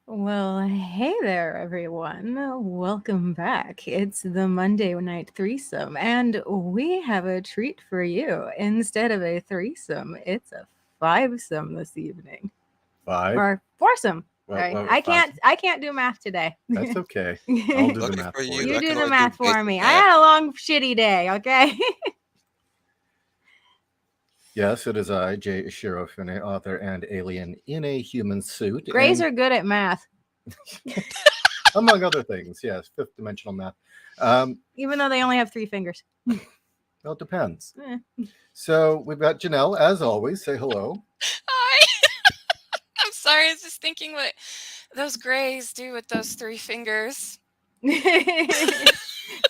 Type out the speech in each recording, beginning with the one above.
Well, hey there, everyone. Welcome back. It's the Monday night threesome, and we have a treat for you. Instead of a threesome, it's a fivesome this evening, Five? or foursome. Sorry, Well, I five. can't. I can't do math today. That's okay. I'll do the Lucky math for for you, you. You I do can the only do math for basic me. I math. had a long, shitty day. Okay. Yes, it is I, J.Ishiro, author and alien in a human suit, Grays and are good at math, among other things, yes, fifth dimensional math. even though they only have 3 fingers. Well, it depends. Eh. So we've got Janelle, as always. Say hello. Hi. I'm sorry. I was just thinking what those grays do with those 3 fingers.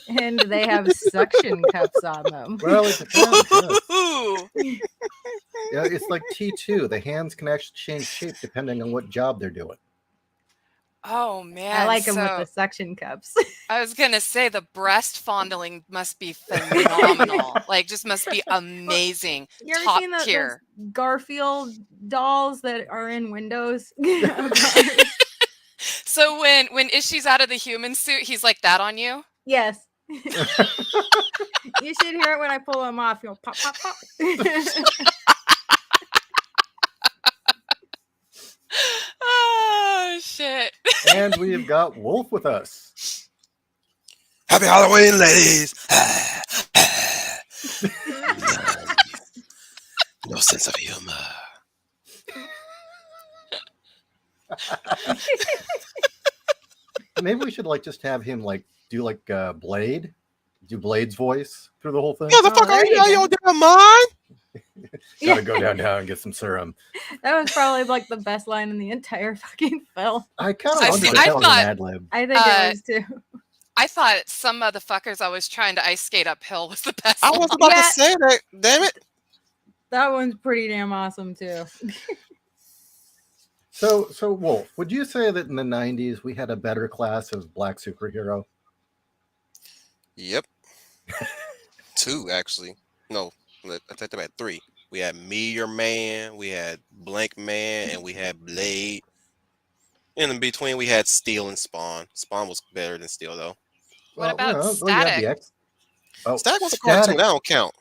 And they have suction cups on them. Well, it depends. Yes. Ooh. Yeah, it's like T2. The hands can actually change shape depending on what job they're doing. Oh man. I like them with So the suction cups. I was gonna say the breast fondling must be phenomenal. Like, just must be amazing. You ever Top seen those tier. Garfield dolls that are in windows? So when Ishi's out of the human suit, he's like that on you. Yes. You should hear it when I pull them off. You'll pop, pop, pop. Oh shit. And we've got Wolf with us. Happy Halloween, ladies. No sense of humor. Maybe we should just have him do Blade, do Blade's voice through the whole thing. Motherfucker, there you you out go. your damn mind? Gotta go downtown and get some serum. That was probably like the best line in the entire fucking film. I kind of I wondered see- if I that was an thought- ad lib. I think it was too. I thought some motherfuckers always trying to ice skate uphill was the best. I was line. about Yeah. to say that. Damn it. That one's pretty damn awesome too. So Wolf, would you say that in the 90s we had a better class of black superhero? Yep. 2, actually. No, I think about 3. We had Meteor Man, we had Blank Man, and we had Blade. And in between, we had Steel and Spawn. Spawn was better than Steel, though. What about you had Static? the X. Oh, Static was a cartoon. Static. That don't count.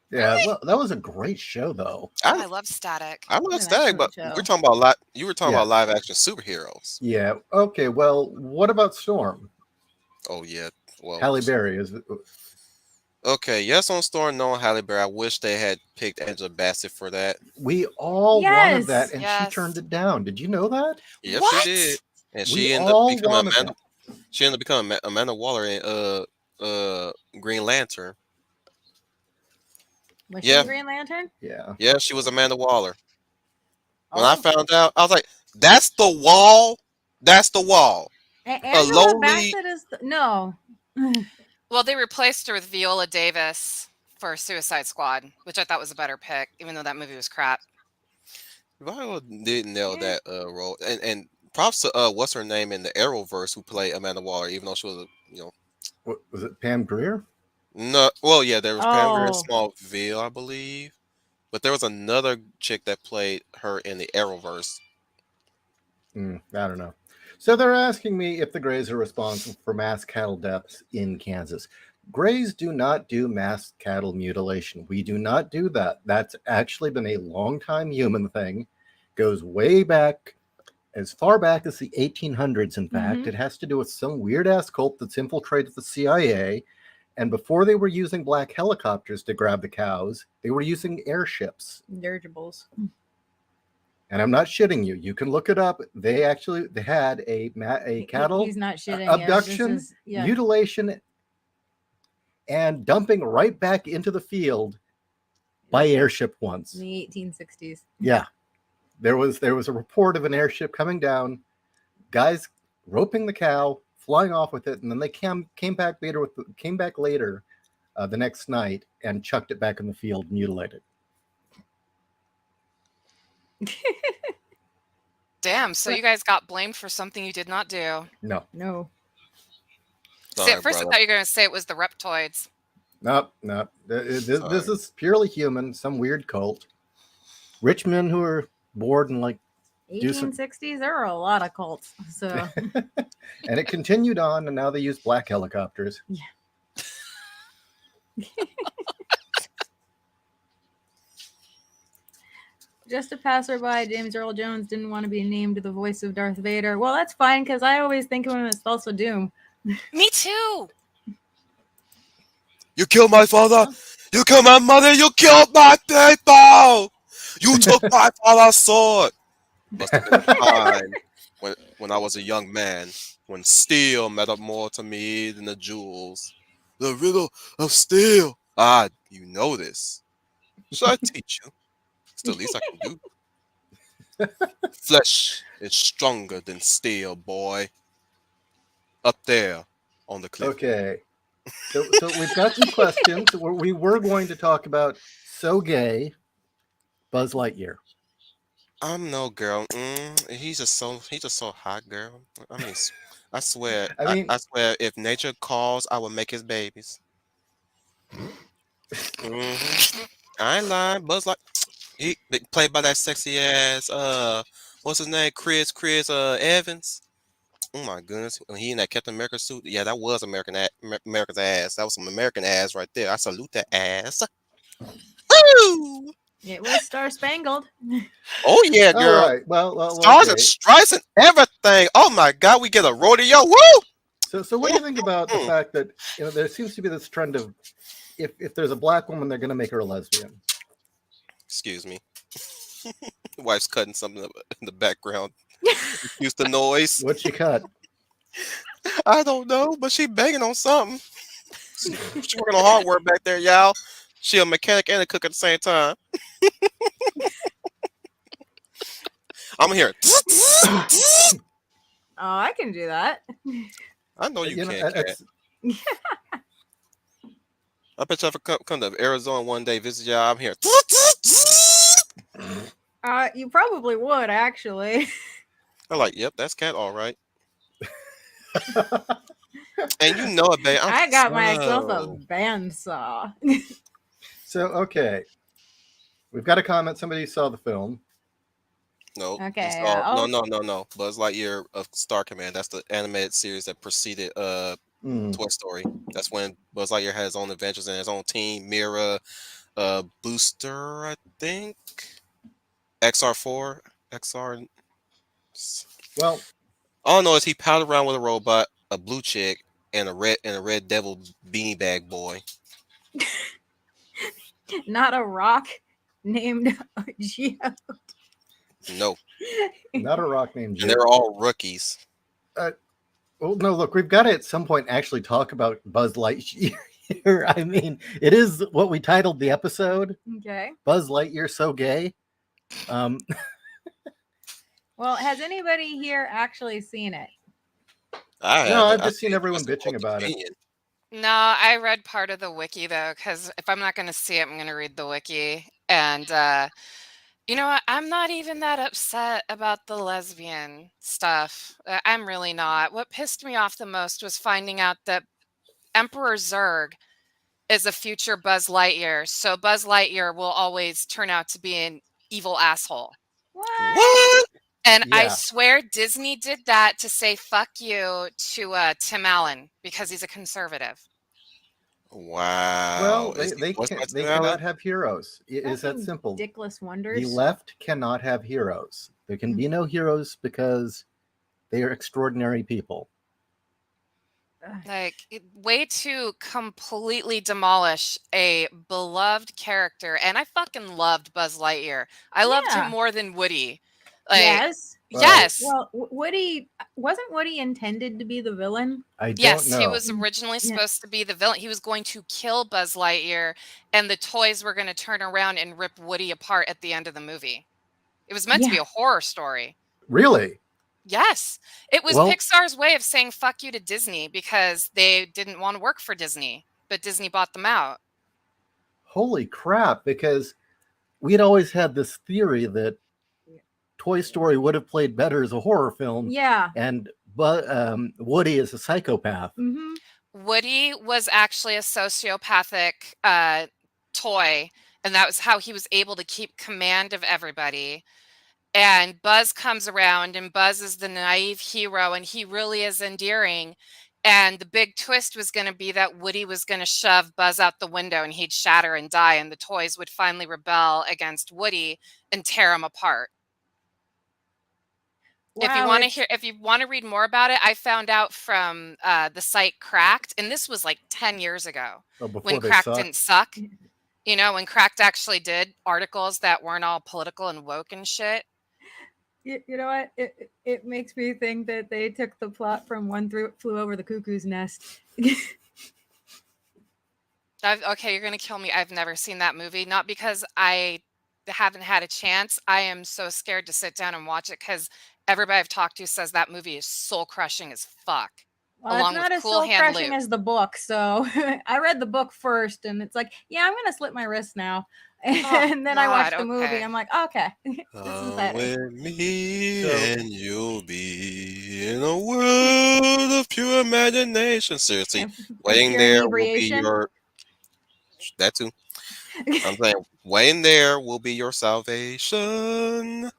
Yeah, Really? well, that was a great show, though. I love Static. I love an Static, but excellent show. we're talking about You were talking Yeah. about live action superheroes. Yeah. Okay. Well, what about Storm? Oh yeah. Well, Halle Berry is. okay. Yes, on Storm, no on Halle Berry. I wish they had picked Angela Bassett for that. We all Yes. wanted that, and Yes. she turned it down. Did you know that? Yes, What? she did, and We she ended all up becoming wanted Amanda. She ended up becoming Amanda Waller in Green Lantern. Was Yeah. she Green Lantern? Yeah. Yeah, she was Amanda Waller. When Oh. I found out, I was like, "That's the wall. That's the wall." Angela lowly- Bassett is no. Well, they replaced her with Viola Davis for Suicide Squad, which I thought was a better pick, even though that movie was crap. Viola didn't nail Yeah. that role, and props to what's her name in the Arrowverse who played Amanda Waller, even though she was What was it? Pam Grier? no. Well, yeah, there was Pam Grier in Oh. Smallville, I believe, but there was another chick that played her in the Arrowverse. I don't know. So they're asking me if the Greys are responsible for mass cattle deaths in Kansas. Greys do not do mass cattle mutilation. We do not do that. That's actually been a long time human thing. Goes way back, as far back as the 1800s, in fact. Mhm. It has to do with some weird-ass cult that's infiltrated the CIA. And before they were using black helicopters to grab the cows, they were using airships. Dirigibles. And I'm not shitting you. You can look it up. They had a cattle He's not shitting. you. This abduction, is- yeah. mutilation, and dumping right back into the field by airship once. in the 1860s. Yeah, there was a report of an airship coming down, guys roping the cow, flying off with it, and then they came back later the next night and chucked it back in the field, mutilated. Damn, so you guys got blamed for something you did not do. No, No. See, Sorry, at first I brother. thought you were going to say it was the reptoids. nope. This is purely human. Some weird cult. Rich men who are bored and like do some. 1860s, there were a lot of cults. So And it continued on, and now they use black helicopters. yeah. Just a passerby, James Earl Jones didn't want to be named the voice of Darth Vader. Well, that's fine, because I always think of him as Thulsa Doom. Me too. You killed my father. You killed my mother. You killed my people. You took my father's sword. Must have been a time when I was a young man, when steel mattered more to me than the jewels. The riddle of steel. Ah, you know this. Should I teach you? It's the least I can do. Flesh is stronger than steel, boy. Up there on the cliff. Okay. So we've got some questions. We were going to talk about So Gay, Buzz Lightyear. I'm no girl. He's just so hot, girl. I mean, I swear. I swear, if nature calls, I will make his babies. I ain't lying. Buzz like he played by that sexy ass. What's his name? Chris Evans. Oh my goodness, when he in that Captain America suit. Yeah, that was America's ass. That was some American ass right there. I salute that ass. Woo! It was Star Spangled. Oh yeah, girl. All right. Well, Stars okay. and stripes and everything. Oh my God, we get a rodeo. Woo! So what do you think about the fact that there seems to be this trend of if there's a black woman, they're going to make her a lesbian? Excuse me. Wife's cutting something in the background. Excuse the noise. What'd she cut? I don't know, but she banging on something. She working on hardware back there, y'all. She a mechanic and a cook at the same time. I'm here. Oh, I can do that. I know you can. That's- I bet you if I come to Arizona one day, visit y'all. I'm here. You probably would, actually. I'm like, yep, that's Cat, all right. And you know it, babe. I got myself a bandsaw. So, okay. We've got a comment. Somebody saw the film. No. Okay. No. Buzz Lightyear of Star Command. That's the animated series that preceded Toy Story. That's when Buzz Lightyear had his own adventures and his own team. Mira, Booster, I think. XR4. XR. Well, all I know is he palled around with a robot, a blue chick, and a red devil beanie bag boy. Not a rock named Geo. No. Not a rock named Geo. And they're all rookies. Well, no, look, we've got to at some point actually talk about Buzz Lightyear. I mean, it is what we titled the episode. Okay. Buzz Lightyear, So Gay. Well, has anybody here actually seen it? I've just seen everyone bitching about it. No, I read part of the wiki though, because if I'm not going to see it, I'm going to read the wiki. And you know what? I'm not even that upset about the lesbian stuff. I'm really not. What pissed me off the most was finding out that Emperor Zerg is a future Buzz Lightyear. So Buzz Lightyear will always turn out to be an evil asshole. What? And Yeah. I swear Disney did that to say fuck you to Tim Allen because he's a conservative. Wow. Well, they cannot have heroes. It is that simple. Dickless wonders. The left cannot have heroes. There can be no heroes because they are extraordinary people. Like, way to completely demolish a beloved character. And I fucking loved Buzz Lightyear. I loved him more than Woody. Like, yes. Yes. Well, Woody wasn't Woody intended to be the villain? I don't Yes, know. he was originally supposed to be the villain. He was going to kill Buzz Lightyear, and the toys were going to turn around and rip Woody apart at the end of the movie. It was meant to be a horror story. Really? Yes. It was Pixar's way of saying fuck you to Disney because they didn't want to work for Disney, but Disney bought them out. Holy crap, because we'd always had this theory that Toy Story would have played better as a horror film. Yeah. And Woody is a psychopath. Mm-hmm. Woody was actually a sociopathic toy, and that was how he was able to keep command of everybody. And Buzz comes around, and Buzz is the naive hero, and he really is endearing. And the big twist was going to be that Woody was going to shove Buzz out the window and he'd shatter and die, and the toys would finally rebel against Woody and tear him apart. If you Wow, want to hear, if you want to read more about it, I found out from the site Cracked, and this was like 10 years ago before when they Cracked sucked. didn't suck. You know, when Cracked actually did articles that weren't all political and woke and shit. You know what? It makes me think that they took the plot from One Flew Over the Cuckoo's Nest. Okay, you're going to kill me. I've never seen that movie. Not because I haven't had a chance. I am so scared to sit down and watch it because everybody I've talked to says that movie is soul crushing as fuck. Well, along it's not with as Cool soul Hand crushing Luke. as the book. So I read the book first, and it's like, yeah, I'm gonna slit my wrist now. And then I watched the movie. okay. I'm like, okay, this is better. With me, So- and you'll be in a world of pure imagination. Seriously, waiting Pure there will be inebriation. your. That too. I'm saying, waiting there will be your salvation.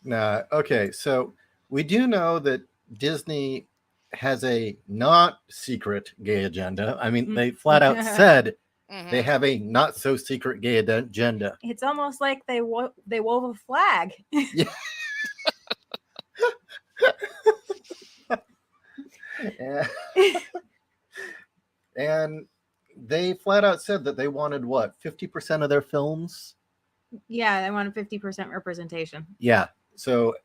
Nah, okay, so we do know that Disney has a not secret gay agenda. I mean, they flat out said they Mhm. have a not so secret gay agenda. It's almost like they wove a flag. And they flat out said that they wanted what, 50% of their films? Yeah, they wanted 50% representation. Yeah. So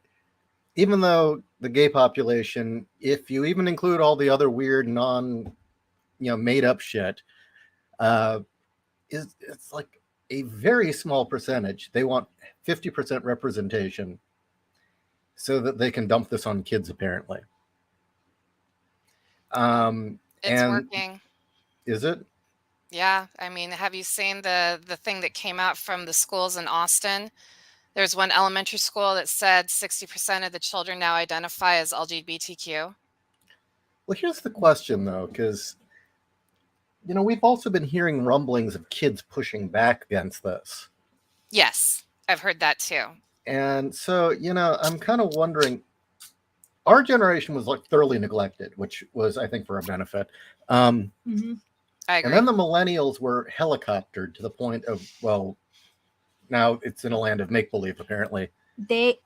even though the gay population, if you even include all the other weird made up shit, it's like a very small percentage. They want 50% representation so that they can dump this on kids, apparently. It's working. Is it? Yeah, I mean, have you seen the thing that came out from the schools in Austin? There's one elementary school that said 60% of the children now identify as LGBTQ. Well, here's the question, though, because we've also been hearing rumblings of kids pushing back against this. Yes, I've heard that too. And so, I'm kind of wondering, our generation was like thoroughly neglected, which was, I think, for a benefit. I agree. And then the millennials were helicoptered to the point of, well, now it's in a land of make-believe, apparently. I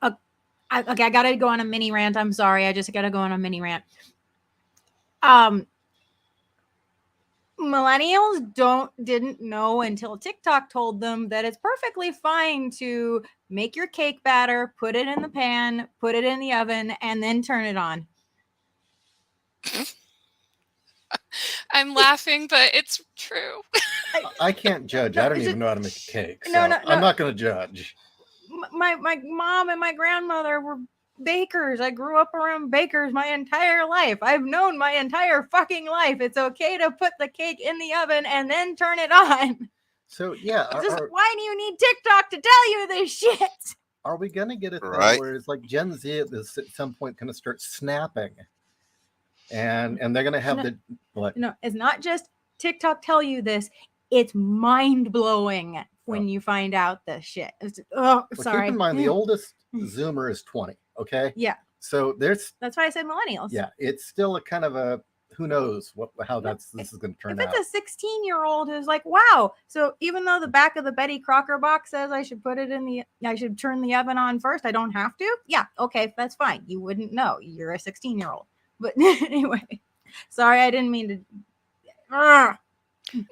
gotta go on a mini rant. I'm sorry. I just gotta go on a mini rant. Millennials didn't know until TikTok told them that it's perfectly fine to make your cake batter, put it in the pan, put it in the oven, and then turn it on. I'm laughing, but it's true. I can't judge. I don't even know how to make a cake. So No. I'm not going to judge. My mom and my grandmother were bakers. I grew up around bakers my entire life. I've known my entire fucking life it's okay to put the cake in the oven and then turn it on. So yeah, why do you need TikTok to tell you this shit? Are we gonna get it Right. where it's like Gen Z at some point gonna start snapping, and they're gonna have what? No, it's not just TikTok tell you this. It's mind blowing when you find out this shit. Sorry. Keep in mind the oldest Zoomer is 20. Okay. Yeah. So that's why I said millennials. Yeah, it's still a kind of a who knows how this is going to turn out. If it's a 16-year-old who's like, wow, so even though the back of the Betty Crocker box says I should I should turn the oven on first, I don't have to. Yeah, okay, that's fine. You wouldn't know. You're a 16-year-old. But anyway, sorry, I didn't mean to.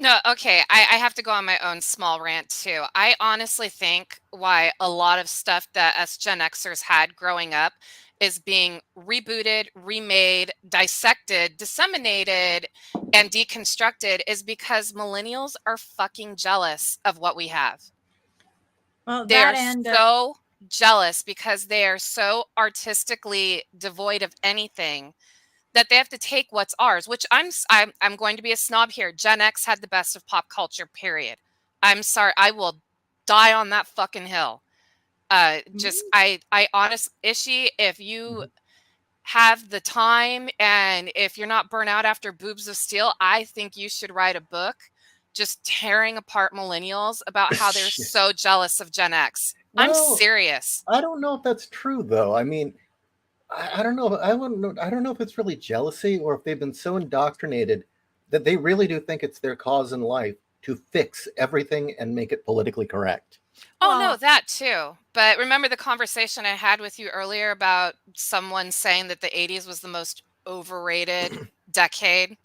No, okay. I have to go on my own small rant too. I honestly think why a lot of stuff that us Gen Xers had growing up is being rebooted, remade, dissected, disseminated, and deconstructed is because millennials are fucking jealous of what we have. Well, they're so jealous because they are so artistically devoid of anything that they have to take what's ours, which I'm going to be a snob here. Gen X had the best of pop culture, period. I'm sorry. I will die on that fucking hill. I honest Ishi, if you have the time and if you're not burnt out after Boobs of Steel, I think you should write a book just tearing apart millennials about how they're so jealous of Gen X. I'm Well, serious. I don't know if that's true though. I mean, I don't know. I wouldn't know. I don't know if it's really jealousy or if they've been so indoctrinated that they really do think it's their cause in life to fix everything and make it politically correct. Oh, no, Well- that too. But remember the conversation I had with you earlier about someone saying that the 80s was the most overrated decade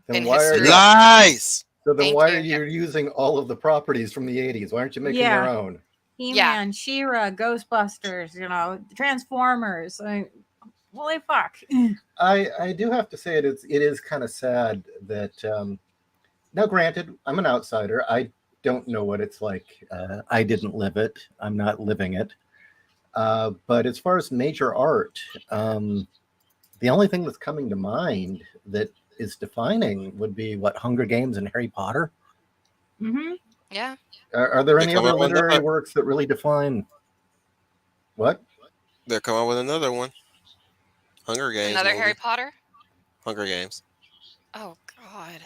Then in why are history? Lies. so then Thank why you. are you using all of the properties from the 80s? Why aren't you making your Yeah. own? He-Man, She-Ra, Ghostbusters, Transformers. Holy fuck. I do have to say it is kind of sad that now granted, I'm an outsider. I don't know what it's like. I didn't live it. I'm not living it. But as far as major art, the only thing that's coming to mind that is defining would be what Hunger Games and Harry Potter. Mm-hmm. Yeah. Are there They any come other out with literary another- works that really define what? They're coming out with another one. Hunger Games Another movie. Harry Potter? Hunger Games. Oh, God.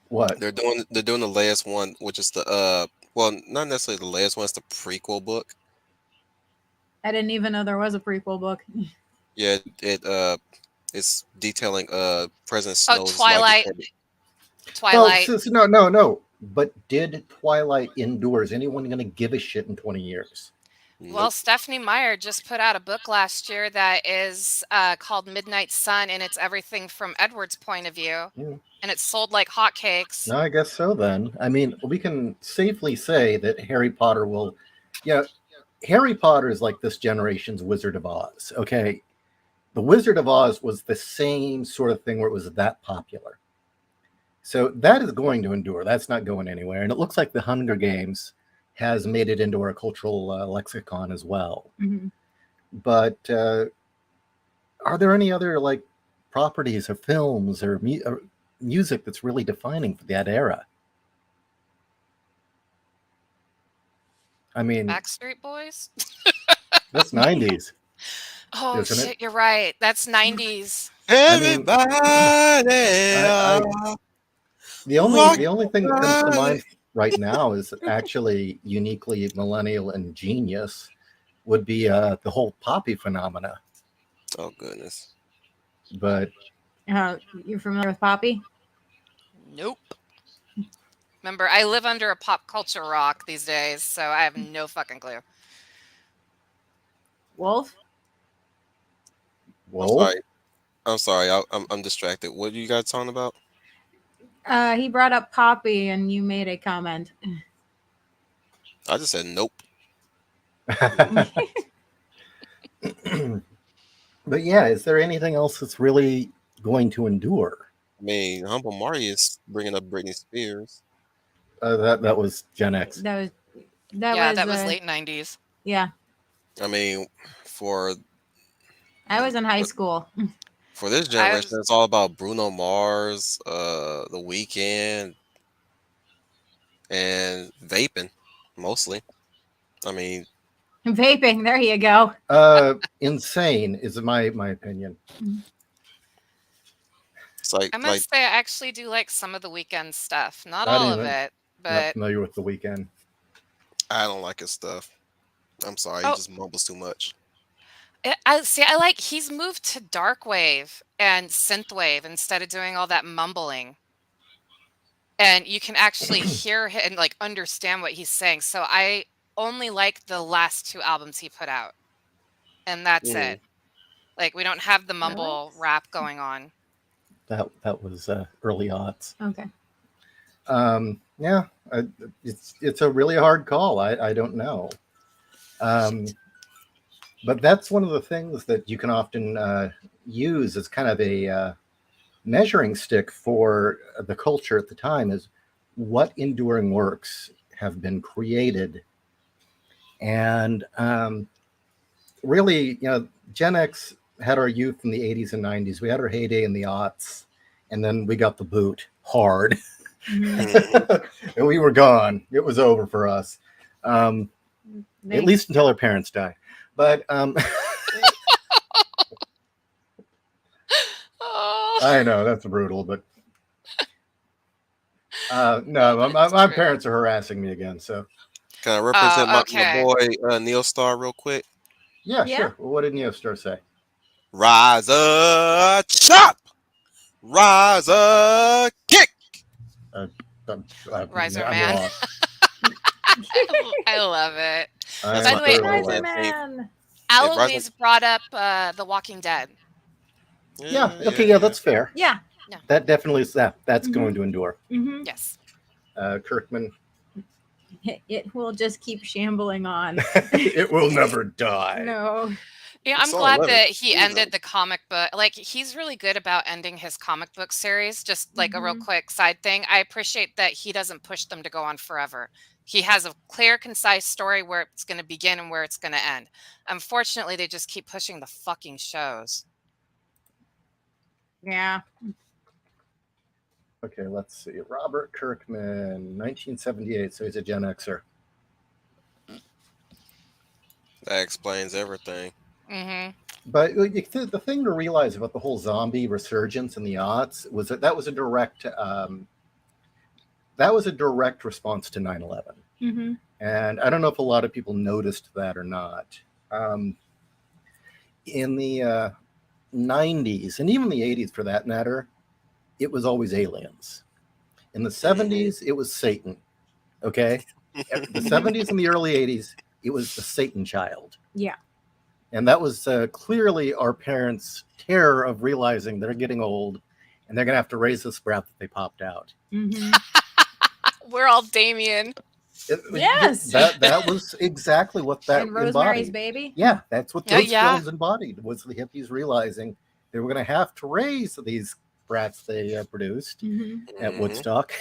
What? They're doing the latest one, which is the well, not necessarily the latest one. It's the prequel book. I didn't even know there was a prequel book. Yeah, it's detailing President Oh, Snow's Twilight. life. Twilight. Well, no. But did Twilight endure? Is anyone going to give a shit in 20 years? Well, Stephanie Meyer just put out a book last year that is called Midnight Sun, and it's everything from Edward's point of view. Yeah. And it's sold like hotcakes. No, I guess so then. I mean, we can safely say that Harry Potter will, Harry Potter is like this generation's Wizard of Oz. Okay. The Wizard of Oz was the same sort of thing where it was that popular. So that is going to endure. That's not going anywhere. And it looks like the Hunger Games has made it into our cultural lexicon as well. Mm-hmm. But are there any other like properties or films or music that's really defining for that era? I mean, Backstreet Boys? that's 90s. Oh, Isn't it? shit, you're right. That's 90s. Everybody. The only thing that comes to mind right now is actually uniquely millennial and genius would be the whole poppy phenomena. Oh goodness. But You're familiar with Poppy? Nope. Remember, I live under a pop culture rock these days, so I have no fucking clue. Wolf? Wolf? I'm sorry. I'm distracted. What are you guys talking about? He brought up Poppy, and you made a comment. I just said nope. But yeah, is there anything else that's really going to endure? I mean, Humble Mario is bringing up Britney Spears. That was Gen X. That was late 90s. Yeah, I mean, for I was in high school. for this generation, it's all about Bruno Mars, The Weeknd, and vaping, mostly. I mean, Vaping, there you go. Insane is my opinion. it's like I must say, I actually do like some of the Weekend stuff. Not I all of didn't- it, Not but familiar with The Weeknd. I don't like his stuff. I'm sorry, he just mumbles too much. I like he's moved to dark wave and synthwave instead of doing all that mumbling. And you can actually hear him and like understand what he's saying. So I only like the last 2 albums he put out. And that's it. Like we don't have the mumble rap going on. That was early aughts. Okay. Yeah, it's a really hard call. I don't know. But that's one of the things that you can often use as kind of a measuring stick for the culture at the time is what enduring works have been created. And really, Gen X had our youth in the 80s and 90s. We had our heyday in the aughts, and then we got the boot hard. And we were gone. It was over for us. At least until our parents die. But I know that's brutal, but No, That's my true. parents are harassing me again. So Can I represent my Okay. boy Neil Star real quick? yeah, Yeah. sure. Well, what did Neostar say? Rise up, chop! Rise up, kick! Uh, Riser I'm Man. lost. I love it. That's I By am my the way, thoroughly Riser lost. Man. If Rise Up, Aloy's brought up The Walking Dead. Yeah. yeah, Okay. Yeah, yeah. that's fair. Yeah. Yeah. That definitely is that. That's Mhm. going to endure. Mm-hmm. Yes. Kirkman, It will just keep shambling on. it will never die. No. Yeah, It's I'm only glad 11 that he seasons. ended the comic book. Like, he's really good about ending his comic book series. Just like a real Mhm. quick side thing. I appreciate that he doesn't push them to go on forever. He has a clear, concise story where it's going to begin and where it's going to end. Unfortunately, they just keep pushing the fucking shows. Yeah. Okay, let's see. Robert Kirkman, 1978. So he's a Gen Xer. That explains everything. Mm-hmm. But the thing to realize about the whole zombie resurgence in the aughts was that was a direct response to 9/11. Mm-hmm. And I don't know if a lot of people noticed that or not. In the 90s and even the 80s for that matter, it was always aliens. In the 70s, it was Satan. Okay? The 70s and the early 80s, it was the Satan child. Yeah. And that was clearly our parents' terror of realizing they're getting old and they're going to have to raise this brat that they popped out. Mm-hmm. We're all Damien. Yes. That was exactly what that And Rosemary's embodied. Baby. Yeah, that's what Yeah, those yeah. films embodied, was the hippies realizing they were going to have to raise these brats they produced Mm-hmm. at Mhm. Woodstock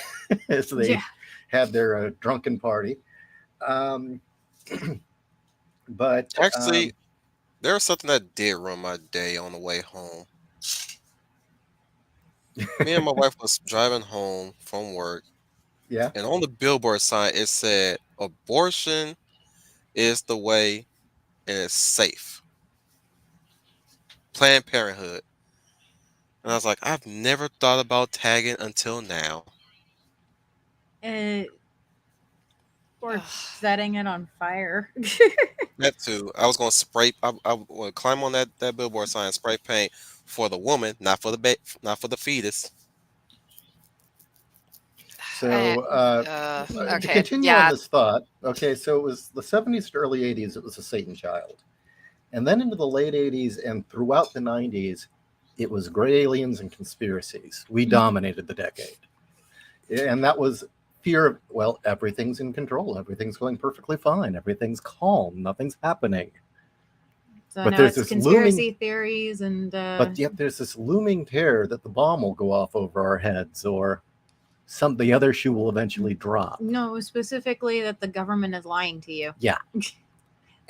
as they Yeah. had their drunken party. But Actually, there was something that did ruin my day on the way home. Me and my wife was driving home from work, yeah, and on the billboard sign it said, "Abortion is the way and it's safe." Planned Parenthood. And I was like, I've never thought about tagging until now. Or Ugh. setting it on fire. That too. I was gonna spray. I would climb on that billboard sign, spray paint for the woman, not for not for the fetus. so to Okay. continue on Yeah. this thought, okay, so it was the 70s to early 80s, it was a Satan child. And then into the late 80s and throughout the 90s, it was gray aliens and conspiracies. We dominated the decade. And that was fear of, well, everything's in control. Everything's going perfectly fine. Everything's calm. Nothing's happening. So But now there's it's this conspiracy theories and But yet there's this looming terror that the bomb will go off over our heads or the other shoe will eventually drop. no, specifically that the government is lying to you. Yeah.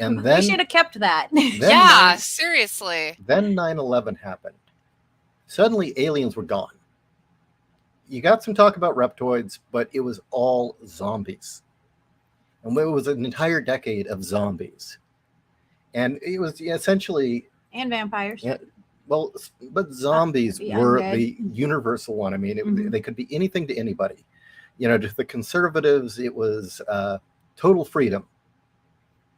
And we then should have kept that. Yeah. Seriously. Then 9/11 happened. Suddenly aliens were gone. You got some talk about reptoids, but it was all zombies. And it was an entire decade of zombies. And it was essentially, And vampires. yeah, well, but zombies the were undead. the universal one. I mean, Mhm. they could be anything to anybody. You know, to the conservatives, it was total freedom.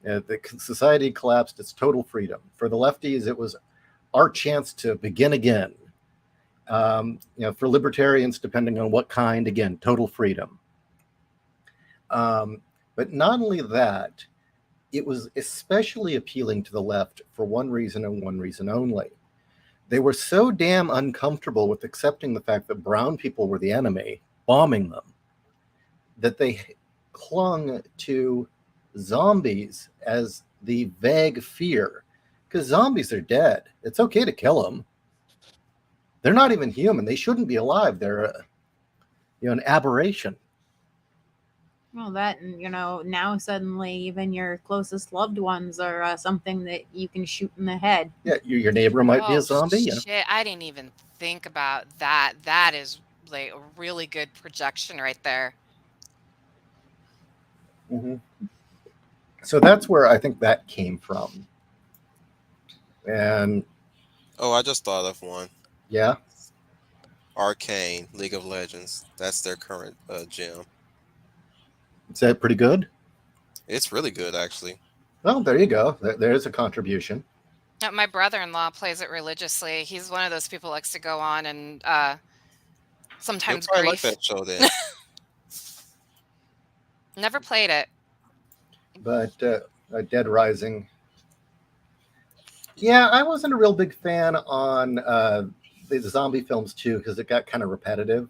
The society collapsed, it's total freedom. For the lefties, it was our chance to begin again. For libertarians, depending on what kind, again, total freedom. But not only that, it was especially appealing to the left for one reason and one reason only. They were so damn uncomfortable with accepting the fact that brown people were the enemy, bombing them, that they clung to zombies as the vague fear. Because zombies are dead. It's okay to kill them. They're not even human. They shouldn't be alive. They're an aberration. Well, that, and now suddenly even your closest loved ones are something that you can shoot in the head. Yeah, your neighbor might be Oh, a zombie. shit. I didn't even think about that. That is like a really good projection right there. Mm-hmm. So that's where I think that came from. And Oh, I just thought of one. yeah, Arcane League of Legends. That's their current gem. Is that pretty good? It's really good, actually. Well, there you go. There's a contribution. My brother-in-law plays it religiously. He's one of those people who likes to go on and You'll sometimes probably like grief. that show then. Never played it. But Dead Rising. Yeah, I wasn't a real big fan on the zombie films too because it got kind of repetitive.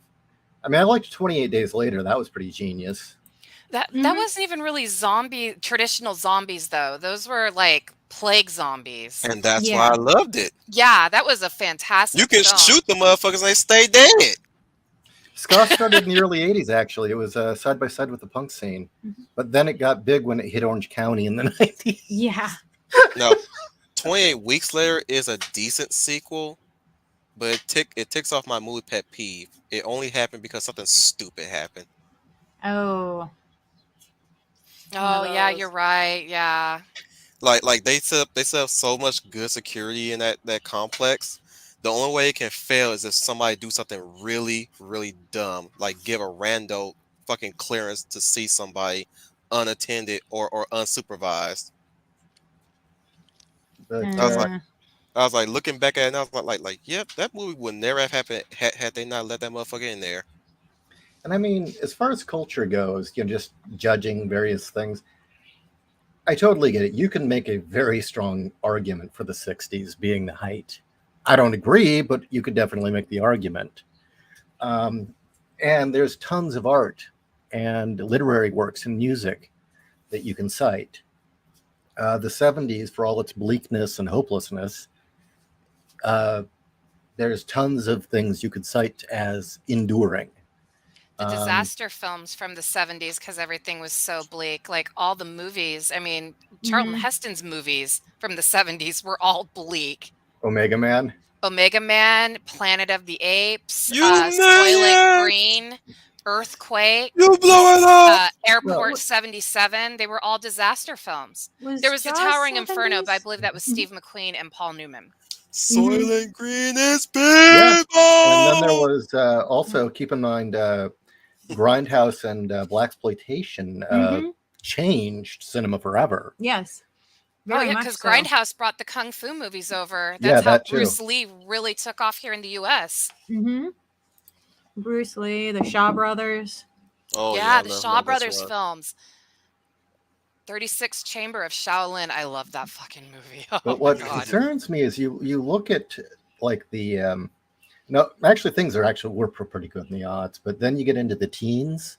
I mean, I liked 28 Days Later. That was pretty genius. That wasn't even really traditional zombies though. Those were like plague zombies. And that's Yeah. why I loved it. Yeah, that was a fantastic You can film. shoot the motherfuckers and they stay dead. Ska started in the early 80s, actually. It was side by side with the punk scene. But then it got big when it hit Orange County in the 90s. Yeah. No, 28 Weeks Later is a decent sequel, but it ticks off my movie pet peeve. It only happened because something stupid happened. Oh. Oh yeah, those. you're right. Yeah. Like they set up so much good security in that complex. The only way it can fail is if somebody do something really, really dumb, like give a rando fucking clearance to see somebody unattended or unsupervised. But, I was like looking back at it and I was like, yep, that movie would never have happened had they not let that motherfucker in there. and I mean, as far as culture goes, just judging various things, I totally get it. You can make a very strong argument for the 60s being the height. I don't agree, but you could definitely make the argument. And there's tons of art and literary works and music that you can cite. The 70s, for all its bleakness and hopelessness, there's tons of things you could cite as enduring. The disaster films from the 70s, because everything was so bleak. Like all the movies, I mean, Charlton Heston's movies from the 70s were all bleak. Omega Man, Planet of the Apes, You Soylent maniac! Green, Earthquake, You blow it up! Airport 77. They were all disaster films. There was The Towering Inferno, but I believe that was Steve McQueen and Paul Newman. Soylent Green is people! Yeah. And then there was also, keep in mind, Grindhouse and Blaxploitation changed cinema forever. Yes. Oh Very yeah, much because so. Grindhouse brought the Kung Fu movies over. Yeah, That's how that too. Bruce Lee really took off here in the U.S. Bruce Lee, the Shaw Brothers. Oh, yeah, I the love Shaw that Brothers one. films. 36 Chamber of Shaolin. I love that fucking movie. Oh But my what God. concerns me is you look at like the no, actually things were pretty good in the odds, but then you get into the teens.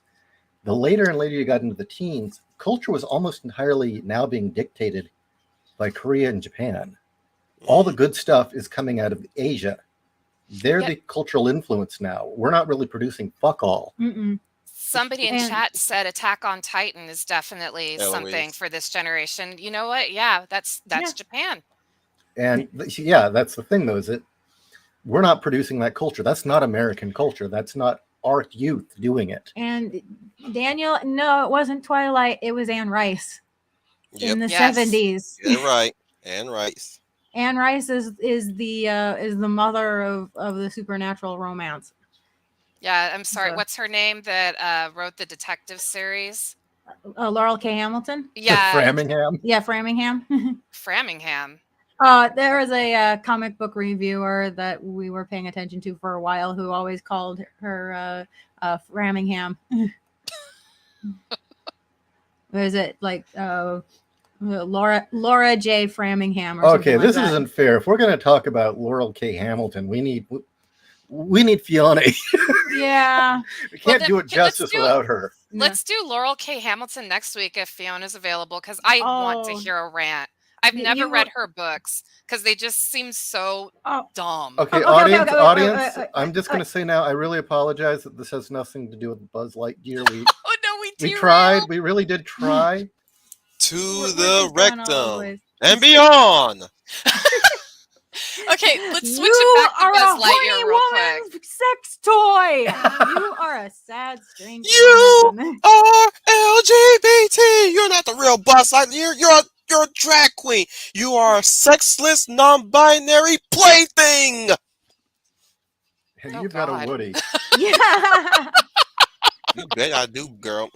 The later and later you got into the teens, culture was almost entirely now being dictated by Korea and Japan. All the good stuff is coming out of Asia. They're the cultural influence now. We're not really producing fuck all. Somebody in chat said Attack on Titan is definitely something for this generation. You know what? Yeah, that's Japan. And that's the thing though, is that we're not producing that culture. That's not American culture. That's not our youth doing it. And Daniel, no, it wasn't Twilight. It was Anne Rice in the 70s. You're right. Anne Rice. Anne Rice is the mother of the supernatural romance. Yeah, I'm sorry. What's her name that wrote the detective series? Laurel K. Hamilton. Yeah. Framingham. Yeah, Framingham. Framingham. There was a comic book reviewer that we were paying attention to for a while who always called her Framingham. Was it like Laura J. Framingham? Or okay, something this like that. isn't fair. If we're going to talk about Laurel K. Hamilton, we need Fiona. Yeah. We can't do it justice without her. Let's do Laurel K. Hamilton next week if Fiona's available, because I want to hear a rant. I've never read her books because they just seem so dumb. Okay, audience. I'm just going to say now, I really apologize that this has nothing to do with Buzzlight Year. We tried. We really did try. To the rectum and beyond. Okay, let's switch it back to Buzz Lightyear real quick. Sex toy. You are a sad, strange. You are LGBT. You're not the real Buzz Lightyear. You're a drag queen. You are a sexless, non-binary plaything. And Oh, you've got a God. Woody. Yeah. You bet I do, girl.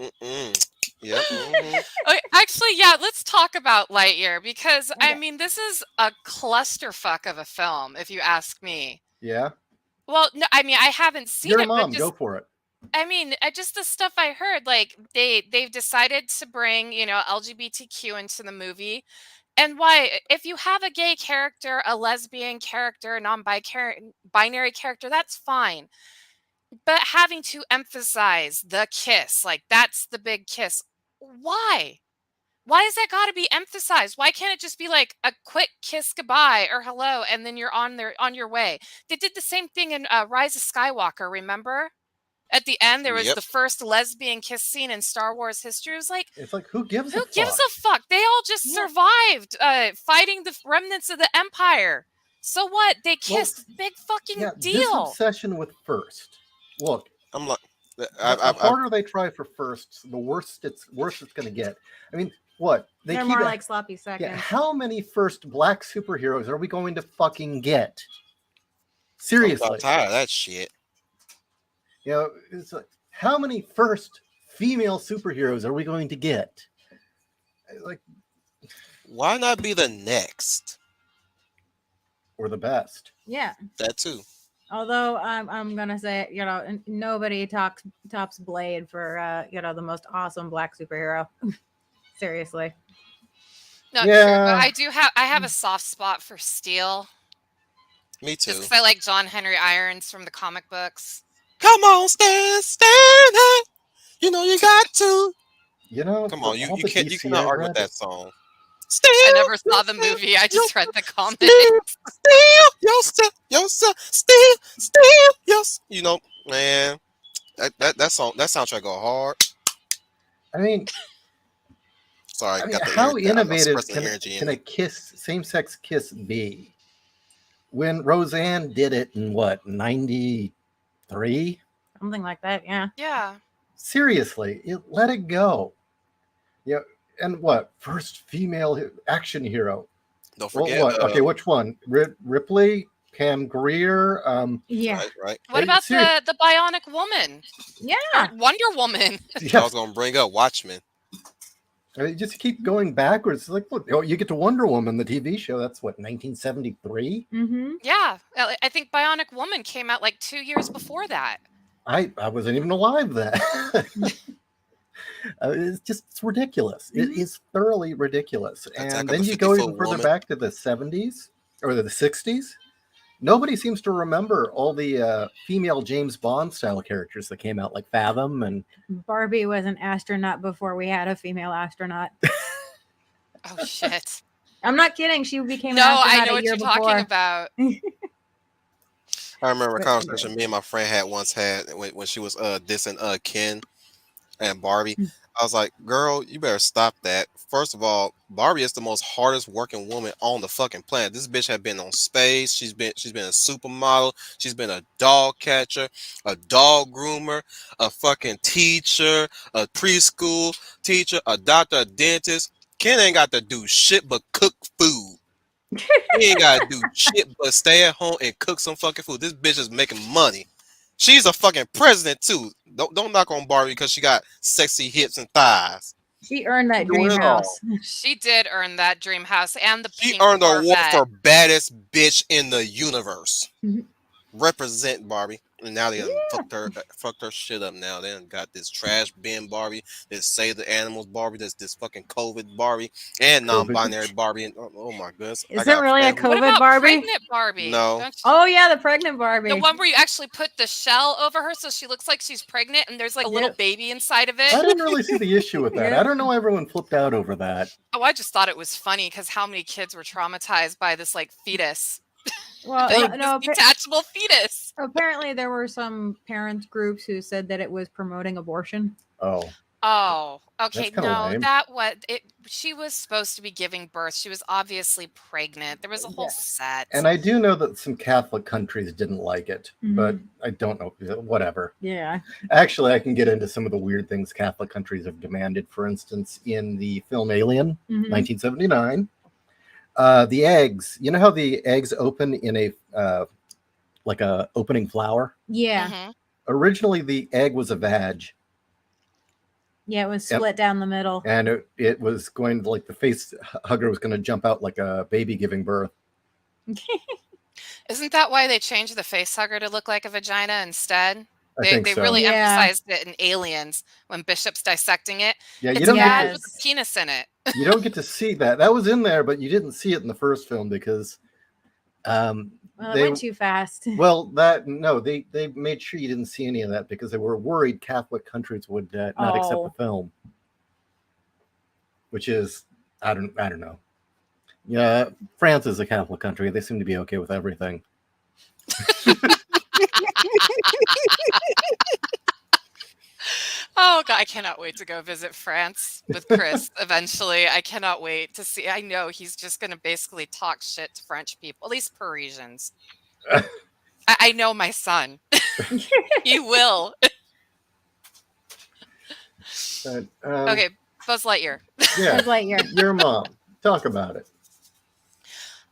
Yep. Okay, actually, yeah, let's talk about Lightyear because I Okay. mean, this is a clusterfuck of a film, if you ask me. Yeah. Well, no, I mean, I haven't seen You're a it, but mom. Go for it. I mean, just the stuff I heard, like they've decided to bring, LGBTQ into the movie. And why, if you have a gay character, a lesbian character, a non-binary character, that's fine. But having to emphasize the kiss, like that's the big kiss. Why? Why has that got to be emphasized? Why can't it just be like a quick kiss goodbye or hello and then you're on your way? They did the same thing in Rise of Skywalker, remember? At the end there was Yep. the first lesbian kiss scene in Star Wars history. It was like, It's like, who gives who a gives fuck? a fuck? They all just Yeah. survived fighting the remnants of the Empire. So what? They kissed. Big fucking Yeah, this deal. obsession with first. Look, I'm like, the I harder they try for firsts, the worse it's going to get. I mean, what? They're more like sloppy seconds. Yeah, how many first black superheroes are we going to fucking get? I'm Seriously. about tired of that shit. You know, it's like, how many first female superheroes are we going to get? Like, Why not be the next? or the best. Yeah. That too. Although I'm gonna say, nobody tops Blade for the most awesome black superhero. Seriously. No, true. Yeah. But I have a soft spot for Steel. Me too. Just because I like John Henry Irons from the comic books. Come on, stand up. You know you got to. You know, Come on, for you all the can't DC cannot I argue with read, that song. I never saw the movie. I just read the comics. You know, man, that soundtrack go hard. I mean, Sorry, got the how energy- I'm innovative expressing energy in can a me. kiss, same-sex kiss be? When Roseanne did it in what, 93? Something like that. Yeah. Yeah. Seriously, let it go. Yeah, and what? First female action hero. Don't forget. What? Okay, which one? Ripley, Pam Grier. Yeah. Right. What about the Bionic Woman? Yeah. Or Wonder Woman? I Yeah, was gonna bring up Watchmen. I mean, just keep going backwards. Like, look, you get to Wonder Woman, the TV show. That's what, 1973. Mm-hmm. Yeah. I think Bionic Woman came out like 2 years before that. I wasn't even alive then. It's ridiculous. It is thoroughly ridiculous. Attack And of then the you go even 50-Foot further Woman. back to the 70s or the 60s. Nobody seems to remember all the female James Bond style characters that came out, like Fathom and Barbie was an astronaut before we had a female astronaut. Oh shit. I'm not kidding. She became No, an astronaut I know a what year you're before. talking about. I remember a conversation me and my friend had when she was dissing Ken and Barbie. I was like, girl, you better stop that. First of all, Barbie is the most hardest working woman on the fucking planet. This bitch has been on space. She's been a supermodel. She's been a dog catcher, a dog groomer, a fucking teacher, a preschool teacher, a doctor, a dentist. Ken ain't got to do shit but cook food. He ain't gotta do shit but stay at home and cook some fucking food. This bitch is making money. She's a fucking president too. Don't knock on Barbie because she got sexy hips and thighs. She earned that Doing dream it all. house. She did earn that dream house and the She pink earned an award Corvette. for baddest bitch in the universe. Mhm. Represent Barbie. And now they done fucked her shit up now. They done got this trash bin Barbie, this save the animals Barbie, this fucking COVID Barbie, and non-binary Barbie. And, oh my goodness. Is it really a What COVID about Barbie? pregnant Barbie? No. Don't you- Oh yeah, the pregnant Barbie. The one where you actually put the shell over her so she looks like she's pregnant and there's like a little Yeah. baby inside of I it. didn't really see the issue with that. Yeah. I don't know. Everyone flipped out over that. Oh, I just thought it was funny because how many kids were traumatized by this like fetus? Well, Like, no. this detachable fetus. Apparently, there were some parent groups who said that it was promoting abortion. Oh, Oh, okay. That's kinda No, lame. that was it. She was supposed to be giving birth. She was obviously pregnant. There was a whole Yeah. set. and I do know that some Catholic countries didn't like it, but Mhm. I don't know. Whatever. Yeah. Actually, I can get into some of the weird things Catholic countries have demanded. For instance, in the film Alien, Mhm. 1979, the eggs. You know how the eggs open in a like a opening flower. Yeah. Mhm. Originally, the egg was a vag, Yeah, it was split down the middle. and it was going to, like, the face hugger was going to jump out like a baby giving birth. Isn't that why they changed the face hugger to look like a vagina instead? I They think they so. really Yeah. emphasized it in Aliens when Bishop's dissecting it. Yeah, you It's don't get bad to, with a penis in it. you don't get to see that. That was in there, but you didn't see it in the first film because Well, it went too fast. well, they made sure you didn't see any of that because they were worried Catholic countries would not accept the film, which is I don't know. Yeah, France is a Catholic country. They seem to be okay with everything. Oh God, I cannot wait to go visit France with Chris eventually. I cannot wait to see. I know he's just going to basically talk shit to French people, at least Parisians. I know my son. He will. But, Okay, Buzz Lightyear. yeah, Buzz Lightyear. your mom. Talk about it.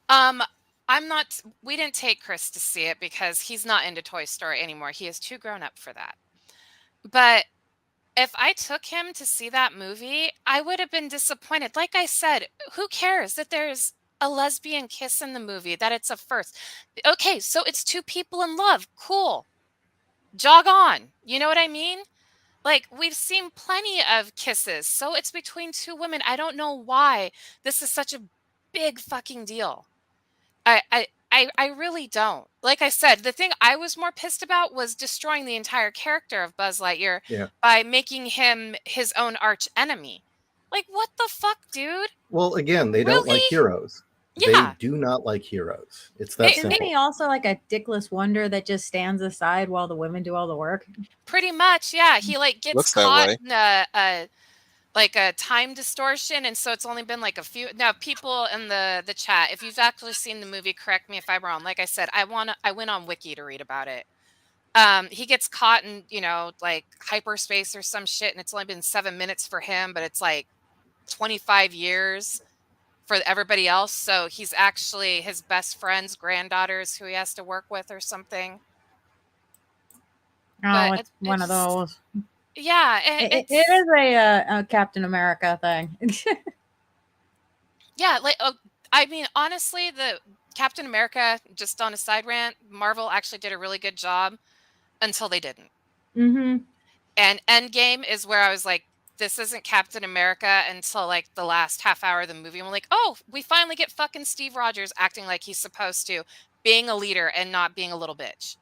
I'm not. We didn't take Chris to see it because he's not into Toy Story anymore. He is too grown up for that. But if I took him to see that movie, I would have been disappointed. Like I said, who cares that there's a lesbian kiss in the movie, that it's a first? Okay, so it's two people in love. Cool. Jog on. You know what I mean? Like, we've seen plenty of kisses, so it's between two women. I don't know why this is such a big fucking deal. I really don't. Like I said, the thing I was more pissed about was destroying the entire character of Buzz Lightyear by making him his own arch enemy. Like, what the fuck, dude? Well, again, they don't like Really? heroes. Yeah. They do not like heroes. It's that simple. Isn't he also like a dickless wonder that just stands aside while the women do all the work? Pretty much, yeah. He like gets Looks that caught way. in a time distortion, and so it's only been like a few. Now, people in the chat, if you've actually seen the movie, correct me if I'm wrong. Like I said, I went on Wiki to read about it. He gets caught in, like hyperspace or some shit, and it's only been 7 minutes for him, but it's like 25 years for everybody else. So he's actually his best friend's granddaughters who he has to work with or something. Oh, But it's one of those. Yeah, It is a Captain America thing. Yeah, like I mean, honestly, the Captain America, just on a side rant, Marvel actually did a really good job until they didn't. Mm-hmm. And Endgame is where I was like, this isn't Captain America until like the last half hour of the movie. And we're like, oh, we finally get fucking Steve Rogers acting like he's supposed to, being a leader and not being a little bitch.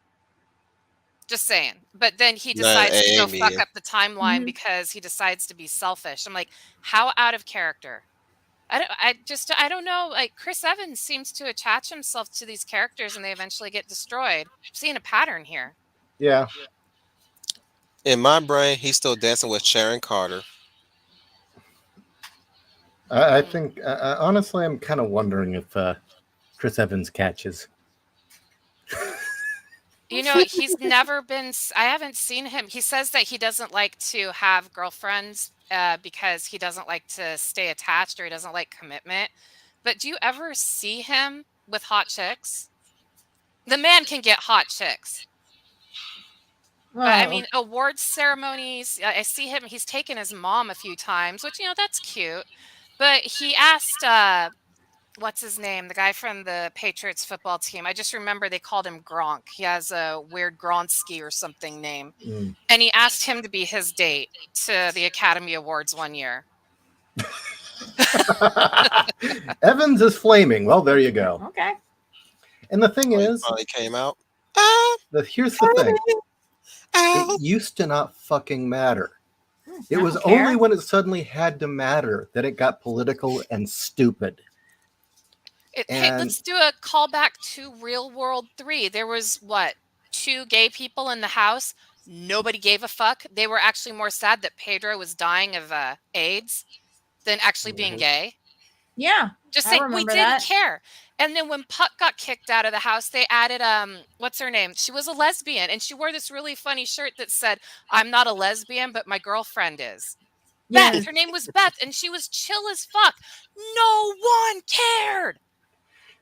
Just saying. But then he decides to go fuck up the timeline because he decides to be selfish. I'm like, how out of character? I don't know. Like, Chris Evans seems to attach himself to these characters and they eventually get destroyed. I'm seeing a pattern here. Yeah. In my brain, he's still dancing with Sharon Carter. I think, honestly, I'm kind of wondering if Chris Evans catches. He's never been. I haven't seen him. He says that he doesn't like to have girlfriends because he doesn't like to stay attached or he doesn't like commitment. But do you ever see him with hot chicks? The man can get hot chicks. Well, But I mean, awards ceremonies, I see him. He's taken his mom a few times, which, that's cute. But he asked, what's his name? The guy from the Patriots football team. I just remember they called him Gronk. He has a weird Gronsky or something name. And he asked him to be his date to the Academy Awards one year. Evans is flaming. Well, there you go. Okay. And the thing is, He came out. here's the thing. It used to not fucking matter. It was only when it suddenly had to matter that it got political and stupid. Hey, let's do a callback to Real World 3. There was, 2 gay people in the house. Nobody gave a fuck. They were actually more sad that Pedro was dying of AIDS than actually being gay. Yeah. Just saying, we didn't care. And then when Puck got kicked out of the house, they added, what's her name? She was a lesbian, and she wore this really funny shirt that said, I'm not a lesbian, but my girlfriend is. Yes. Beth, her name was Beth, and she was chill as fuck. No one cared.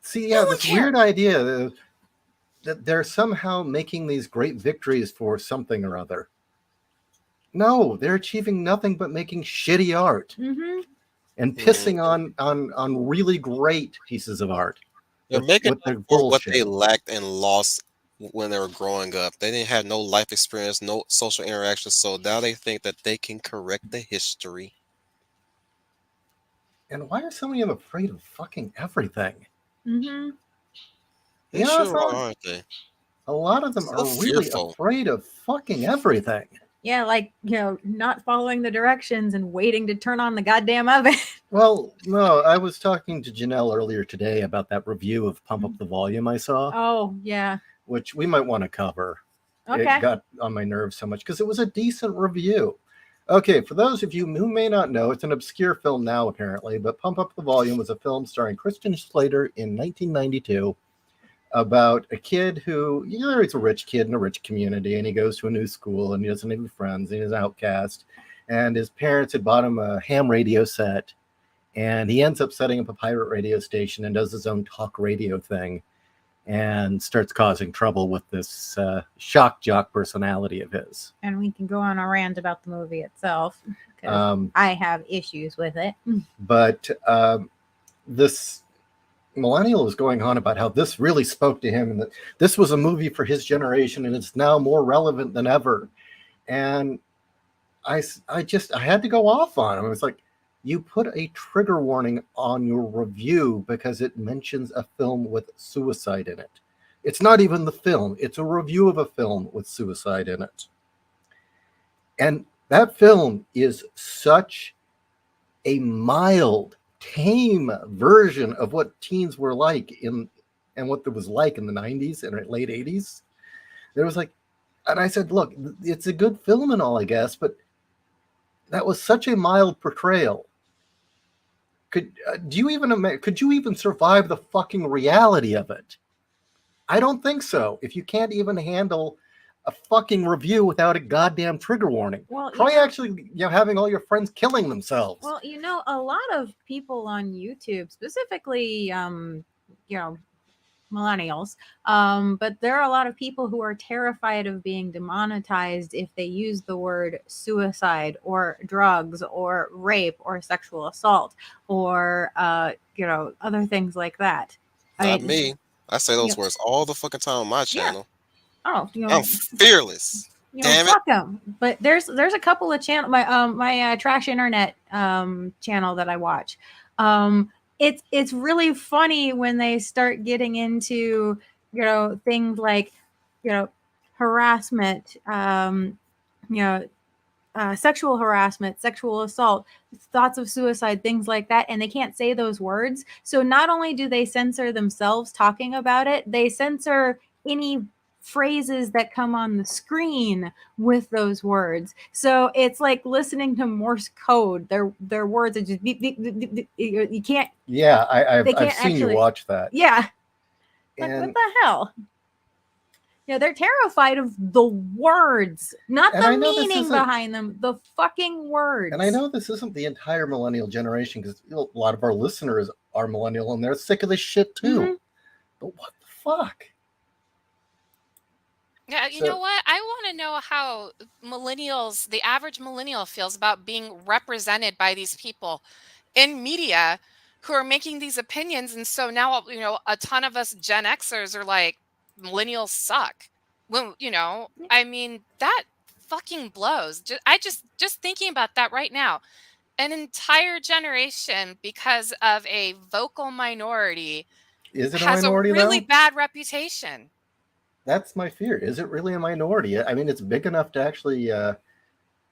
See, yeah, this weird idea. that they're somehow making these great victories for something or other. No, they're achieving nothing but making shitty art Mm-hmm. and pissing on really great pieces of art They're making with up their for what they bullshit. lacked and lost when they were growing up. They didn't have no life experience, no social interaction, so now they think that they can correct the history. And why are so many of them afraid of fucking everything? Mm-hmm. They Yeah, sure are, aren't they? a lot of them So are really fearful. afraid of fucking everything. Yeah, like, not following the directions and waiting to turn on the goddamn oven. Well, no, I was talking to Janelle earlier today about that review of Pump Up the Volume I saw, Oh, yeah. which we might want to cover. Okay. It got on my nerves so much because it was a decent review. Okay, for those of you who may not know, it's an obscure film now apparently, but Pump Up the Volume was a film starring Christian Slater in 1992 about a kid who, he's a rich kid in a rich community, and he goes to a new school and he doesn't have any friends and he's an outcast. And his parents had bought him a ham radio set, and he ends up setting up a pirate radio station and does his own talk radio thing and starts causing trouble with this shock jock personality of his. And we can go on a rant about the movie itself because Um, I have issues with it. but this millennial was going on about how this really spoke to him and that this was a movie for his generation and it's now more relevant than ever. And I had to go off on him. It was like, you put a trigger warning on your review because it mentions a film with suicide in it. It's not even the film. It's a review of a film with suicide in it. And that film is such a mild, tame version of what teens were like and what there was like in the 90s and late 80s. There was like, and I said, look, it's a good film and all, I guess, but that was such a mild portrayal. Could you even survive the fucking reality of it? I don't think so. If you can't even handle a fucking review without a goddamn trigger warning, Well, try actually having all your friends killing themselves. Well, a lot of people on YouTube, specifically, millennials, but there are a lot of people who are terrified of being demonetized if they use the word suicide or drugs or rape or sexual assault or other things like that. Not me. I say those Yeah. words all the fucking time on my channel. Oh, I'm fearless. Damn it. fuck them. But there's a couple of channel my trash internet channel that I watch. It's really funny when they start getting into things like harassment, sexual harassment, sexual assault, thoughts of suicide, things like that, and they can't say those words. So not only do they censor themselves talking about it, they censor any phrases that come on the screen with those words. So it's like listening to Morse code. Their words are just beep, beep, beep, beep, beep. You can't. Yeah, I've can't seen you watch that. Yeah. Like, And what the hell? They're terrified of the words, not And I the know this meaning isn't- behind them, the fucking words. And I know this isn't the entire millennial generation because a lot of our listeners are millennial and they're sick of this shit too. Mhm. But what the fuck? Yeah, you So- know what? I want to know how millennials, the average millennial, feels about being represented by these people in media who are making these opinions. And so now, a ton of us Gen Xers are like, millennials suck. Well, I mean, that fucking blows. Just thinking about that right now. An entire generation, because of a vocal minority, Is it a has a minority really though? bad reputation. That's my fear. Is it really a minority? I mean, it's big enough to actually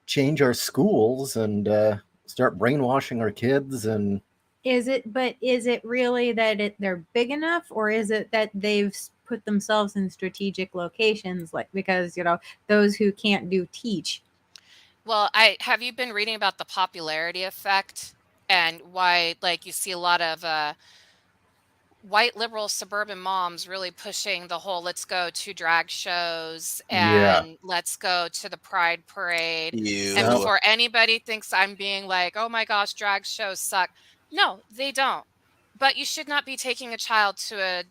change our schools and start brainwashing our kids. And Is it really that they're big enough, or is it that they've put themselves in strategic locations, like because those who can't do teach? Well, have you been reading about the popularity effect and why, like, you see a lot of white liberal suburban moms really pushing the whole let's go to drag shows Yeah. and let's go to the pride parade. And You. before anybody thinks I'm being like, oh my gosh, drag shows suck. No, they don't. But you should not be taking a child to a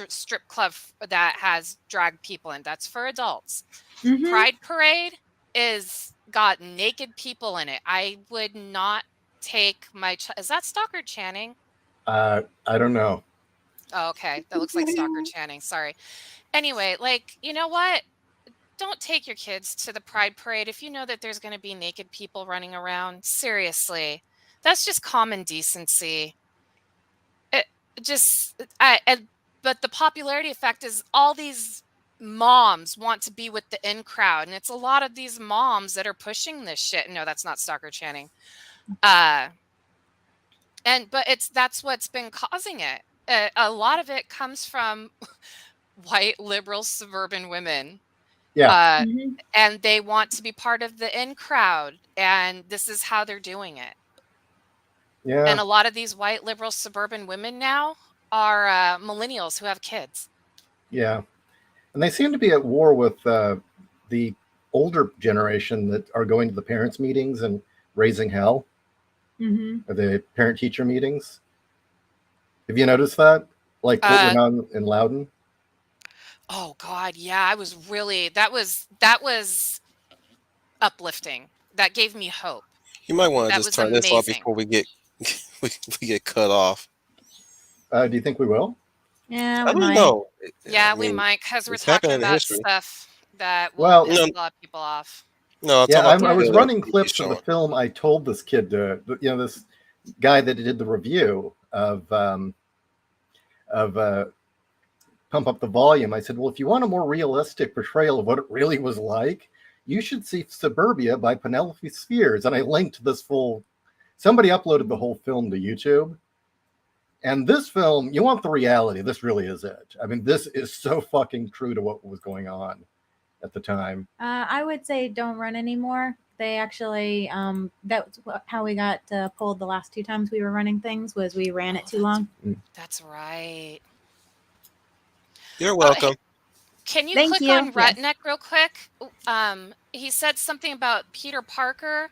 strip club that has drag people in. That's for adults. Mhm. Pride Parade is got naked people in it. I would not take my is that Stalker Channing? I don't know. Oh, okay. That looks like Stalker Channing. Sorry. Anyway, like, you know what? Don't take your kids to the Pride Parade if you know that there's going to be naked people running around. Seriously. That's just common decency. It just but the popularity effect is all these moms want to be with the in crowd, and it's a lot of these moms that are pushing this shit. No, that's not Stalker Channing. But that's what's been causing it. A lot of it comes from white liberal suburban women. Yeah. And they want to be part of the in crowd, and this is how they're doing it. Yeah. And a lot of these white liberal suburban women now are millennials who have kids. Yeah. And they seem to be at war with the older generation that are going to the parents' meetings and raising hell, or the parent-teacher meetings. Have you noticed that? Like what went on in Loudon? Oh God, yeah. I was really that was uplifting. That gave me hope. You might want to That just was turn this off amazing. before we get we get cut off. Do you think we will? Yeah, I we don't might. know. Yeah, I we mean, might, because we're it's happened talking in about history. stuff that will Well, piss No. a lot of people off. No, I'm Yeah, talking about I was the running TV clips of the show. film I told this kid to, this guy that did the review of Pump Up the Volume. I said, well, if you want a more realistic portrayal of what it really was like, you should see Suburbia by Penelope Spheres. And I linked this full, somebody uploaded the whole film to YouTube. And this film, you want the reality. This really is it. I mean, this is so fucking true to what was going on at the time. I would say don't run anymore. They actually, that's how we got pulled the last 2 times we were running things, was we ran it too long. That's right. You're welcome. Can you Thank click you. on Yes. Redneck real quick? He said something about Peter Parker.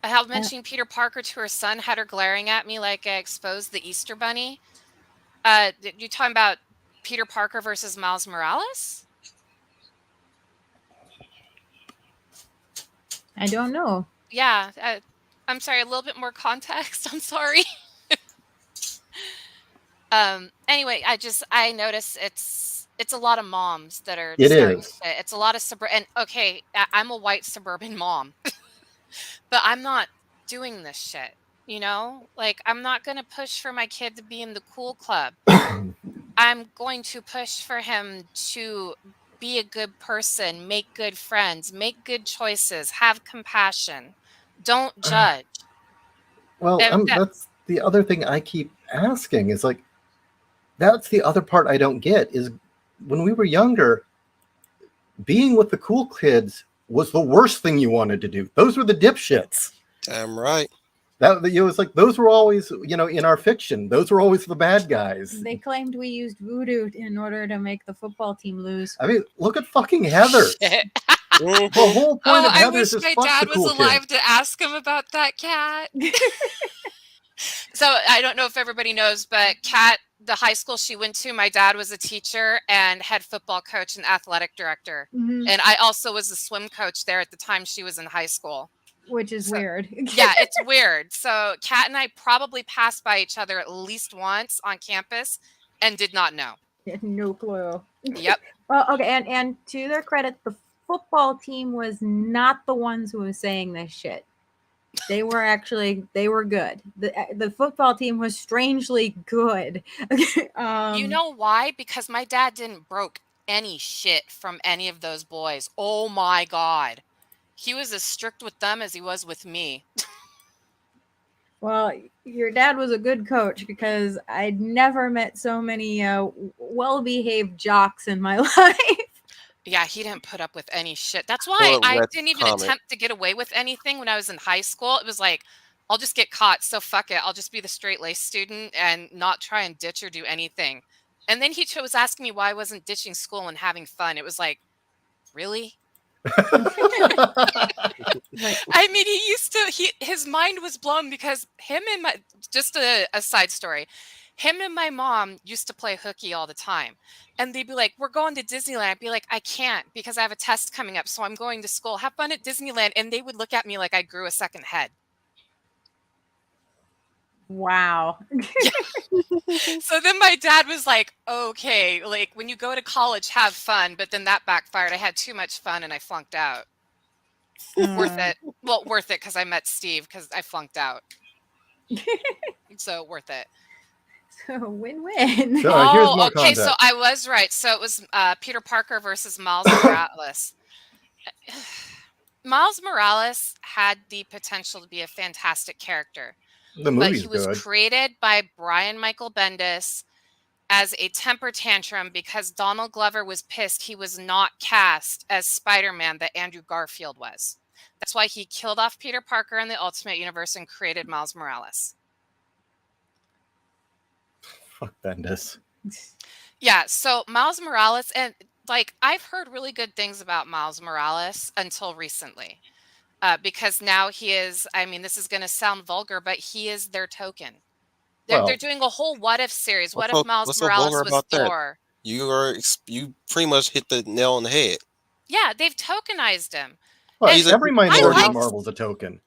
How mentioning Peter Parker to her son had her glaring at me like I exposed the Easter Bunny. You talking about Peter Parker versus Miles Morales? I don't know. Yeah. I'm sorry, a little bit more context. I'm sorry. Anyway, I notice it's a lot of moms that are It starting is. to, it's a lot of and okay, I'm a white suburban mom. But I'm not doing this shit, you know? Like, I'm not going to push for my kid to be in the cool club. I'm going to push for him to be a good person, make good friends, make good choices, have compassion. Don't judge. Well, that's the other thing I keep asking is like, that's the other part I don't get is when we were younger, being with the cool kids was the worst thing you wanted to do. Those were the dipshits. Damn right. That it was like those were always, in our fiction, those were always the bad guys. They claimed we used voodoo in order to make the football team lose. I mean, look at fucking Heather. The whole point of I Heather's wish is my fuck dad the cool was alive kid. to ask him about that cat. So I don't know if everybody knows, but Kat, the high school she went to, my dad was a teacher and head football coach and athletic director. And I also was a swim coach there at the time she was in high school. Which is weird. Yeah, it's weird. So Kat and I probably passed by each other at least once on campus and did not know. No clue. Yep. Well, okay, and to their credit, the football team was not the ones who was saying this shit. They were good. The football team was strangely good. You know why? Because my dad didn't broke any shit from any of those boys. Oh my God. He was as strict with them as he was with me. Well, your dad was a good coach because I'd never met so many well-behaved jocks in my life. Yeah, he didn't put up with any shit. That's why Poor I Red didn't even Comet. attempt to get away with anything when I was in high school. It was like, I'll just get caught, so fuck it. I'll just be the straight-laced student and not try and ditch or do anything. And then he was asking me why I wasn't ditching school and having fun. It was like, really? I mean, his mind was blown because just a side story. Him and my mom used to play hooky all the time. And they'd be like, we're going to Disneyland. I'd be like, I can't because I have a test coming up. So I'm going to school. Have fun at Disneyland. And they would look at me like I grew a second head. Wow. So then my dad was like, okay, like when you go to college, have fun. But then that backfired. I had too much fun and I flunked out. Worth it. Well, worth it because I met Steve because I flunked out. So worth it. So win-win. So here's more okay. context. So I was right. So it was Peter Parker versus Miles Morales. Miles Morales had the potential to be a fantastic character. The But movie's he was good. created by Brian Michael Bendis as a temper tantrum because Donald Glover was pissed he was not cast as Spider-Man that Andrew Garfield was. That's why he killed off Peter Parker in the Ultimate Universe and created Miles Morales. Fuck Bendis. Yeah, so Miles Morales, and like I've heard really good things about Miles Morales until recently. Because now he is, I mean, this is going to sound vulgar, but he is their token. They're doing a whole what if series. What if Miles What's so Morales vulgar was about that? Thor? You pretty much hit the nail on the head. Yeah, they've tokenized him. Well, And every minority liked- in Marvel's a token.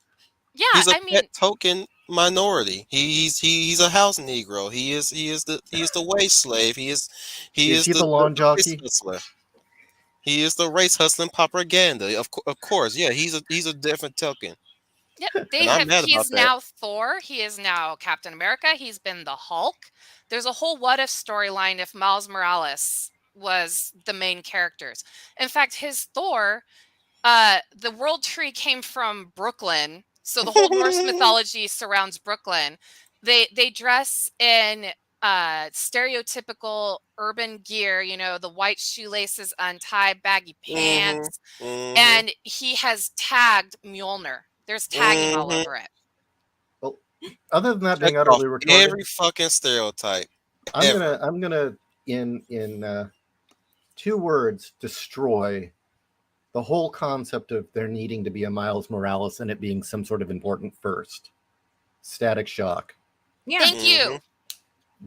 Yeah, He's a I mean, pet token minority. He's a house Negro. He is the wage slave. Is he the lawn race jockey? hustler. He is the race hustling propaganda. Of course, yeah. He's a different token. yeah, And I'm mad he's about that. now Thor. He is now Captain America. He's been the Hulk. There's a whole what if storyline if Miles Morales was the main characters. In fact, his Thor, the world tree came from Brooklyn. So the whole Norse mythology surrounds Brooklyn. They dress in stereotypical urban gear, you know, the white shoelaces untied, baggy pants. And he has tagged Mjolnir. There's tagging all over it. Well, other than that being Check utterly off retarded, every fucking stereotype. I'm gonna in 2 words destroy the whole concept of there needing to be a Miles Morales and it being some sort of important first. Static Shock. Yeah. Thank you.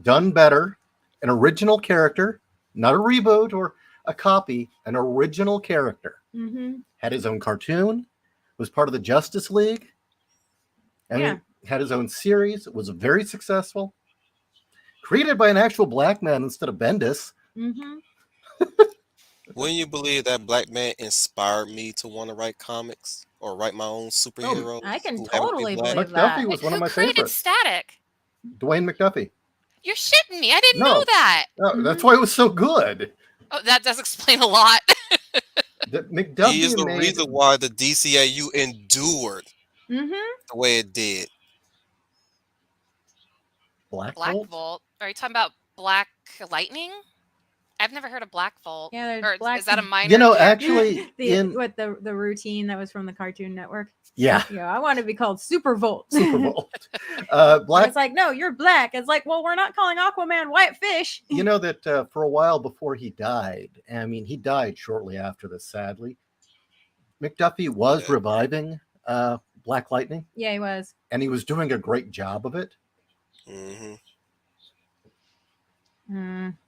Done better. An original character, not a reboot or a copy, an original character. Mm-hmm. Had his own cartoon, was part of the Justice League, and he had his own series. It was very successful. Created by an actual black man instead of Bendis. Mm-hmm. Wouldn't you believe that black man inspired me to want to write comics or write my own superheroes? I can who happen to be totally black? believe McDuffie that. was one of Who my created favorites. Static? Dwayne McDuffie. You're shitting me. I didn't No. know that. Oh, that's why it was so good. Oh, that does explain a lot. That McDuffie He is the made reason why the DCAU endured Mm-hmm. the way it did. Black Black Bolt? Bolt. Are you talking about Black Lightning? I've never heard of Black Bolt. Yeah, there's Or Black. is that a minor? You know, Yeah. actually, the routine that was from the Cartoon Network. yeah, Yeah, I want to be called Super Volt. Super Bowl. Black. It's like, no, you're black. It's like, well, we're not calling Aquaman white fish. You know that for a while before he died, I mean, he died shortly after this, sadly. McDuffie was reviving Black Lightning, Yeah, he was. and he was doing a great job of it. Mm-hmm.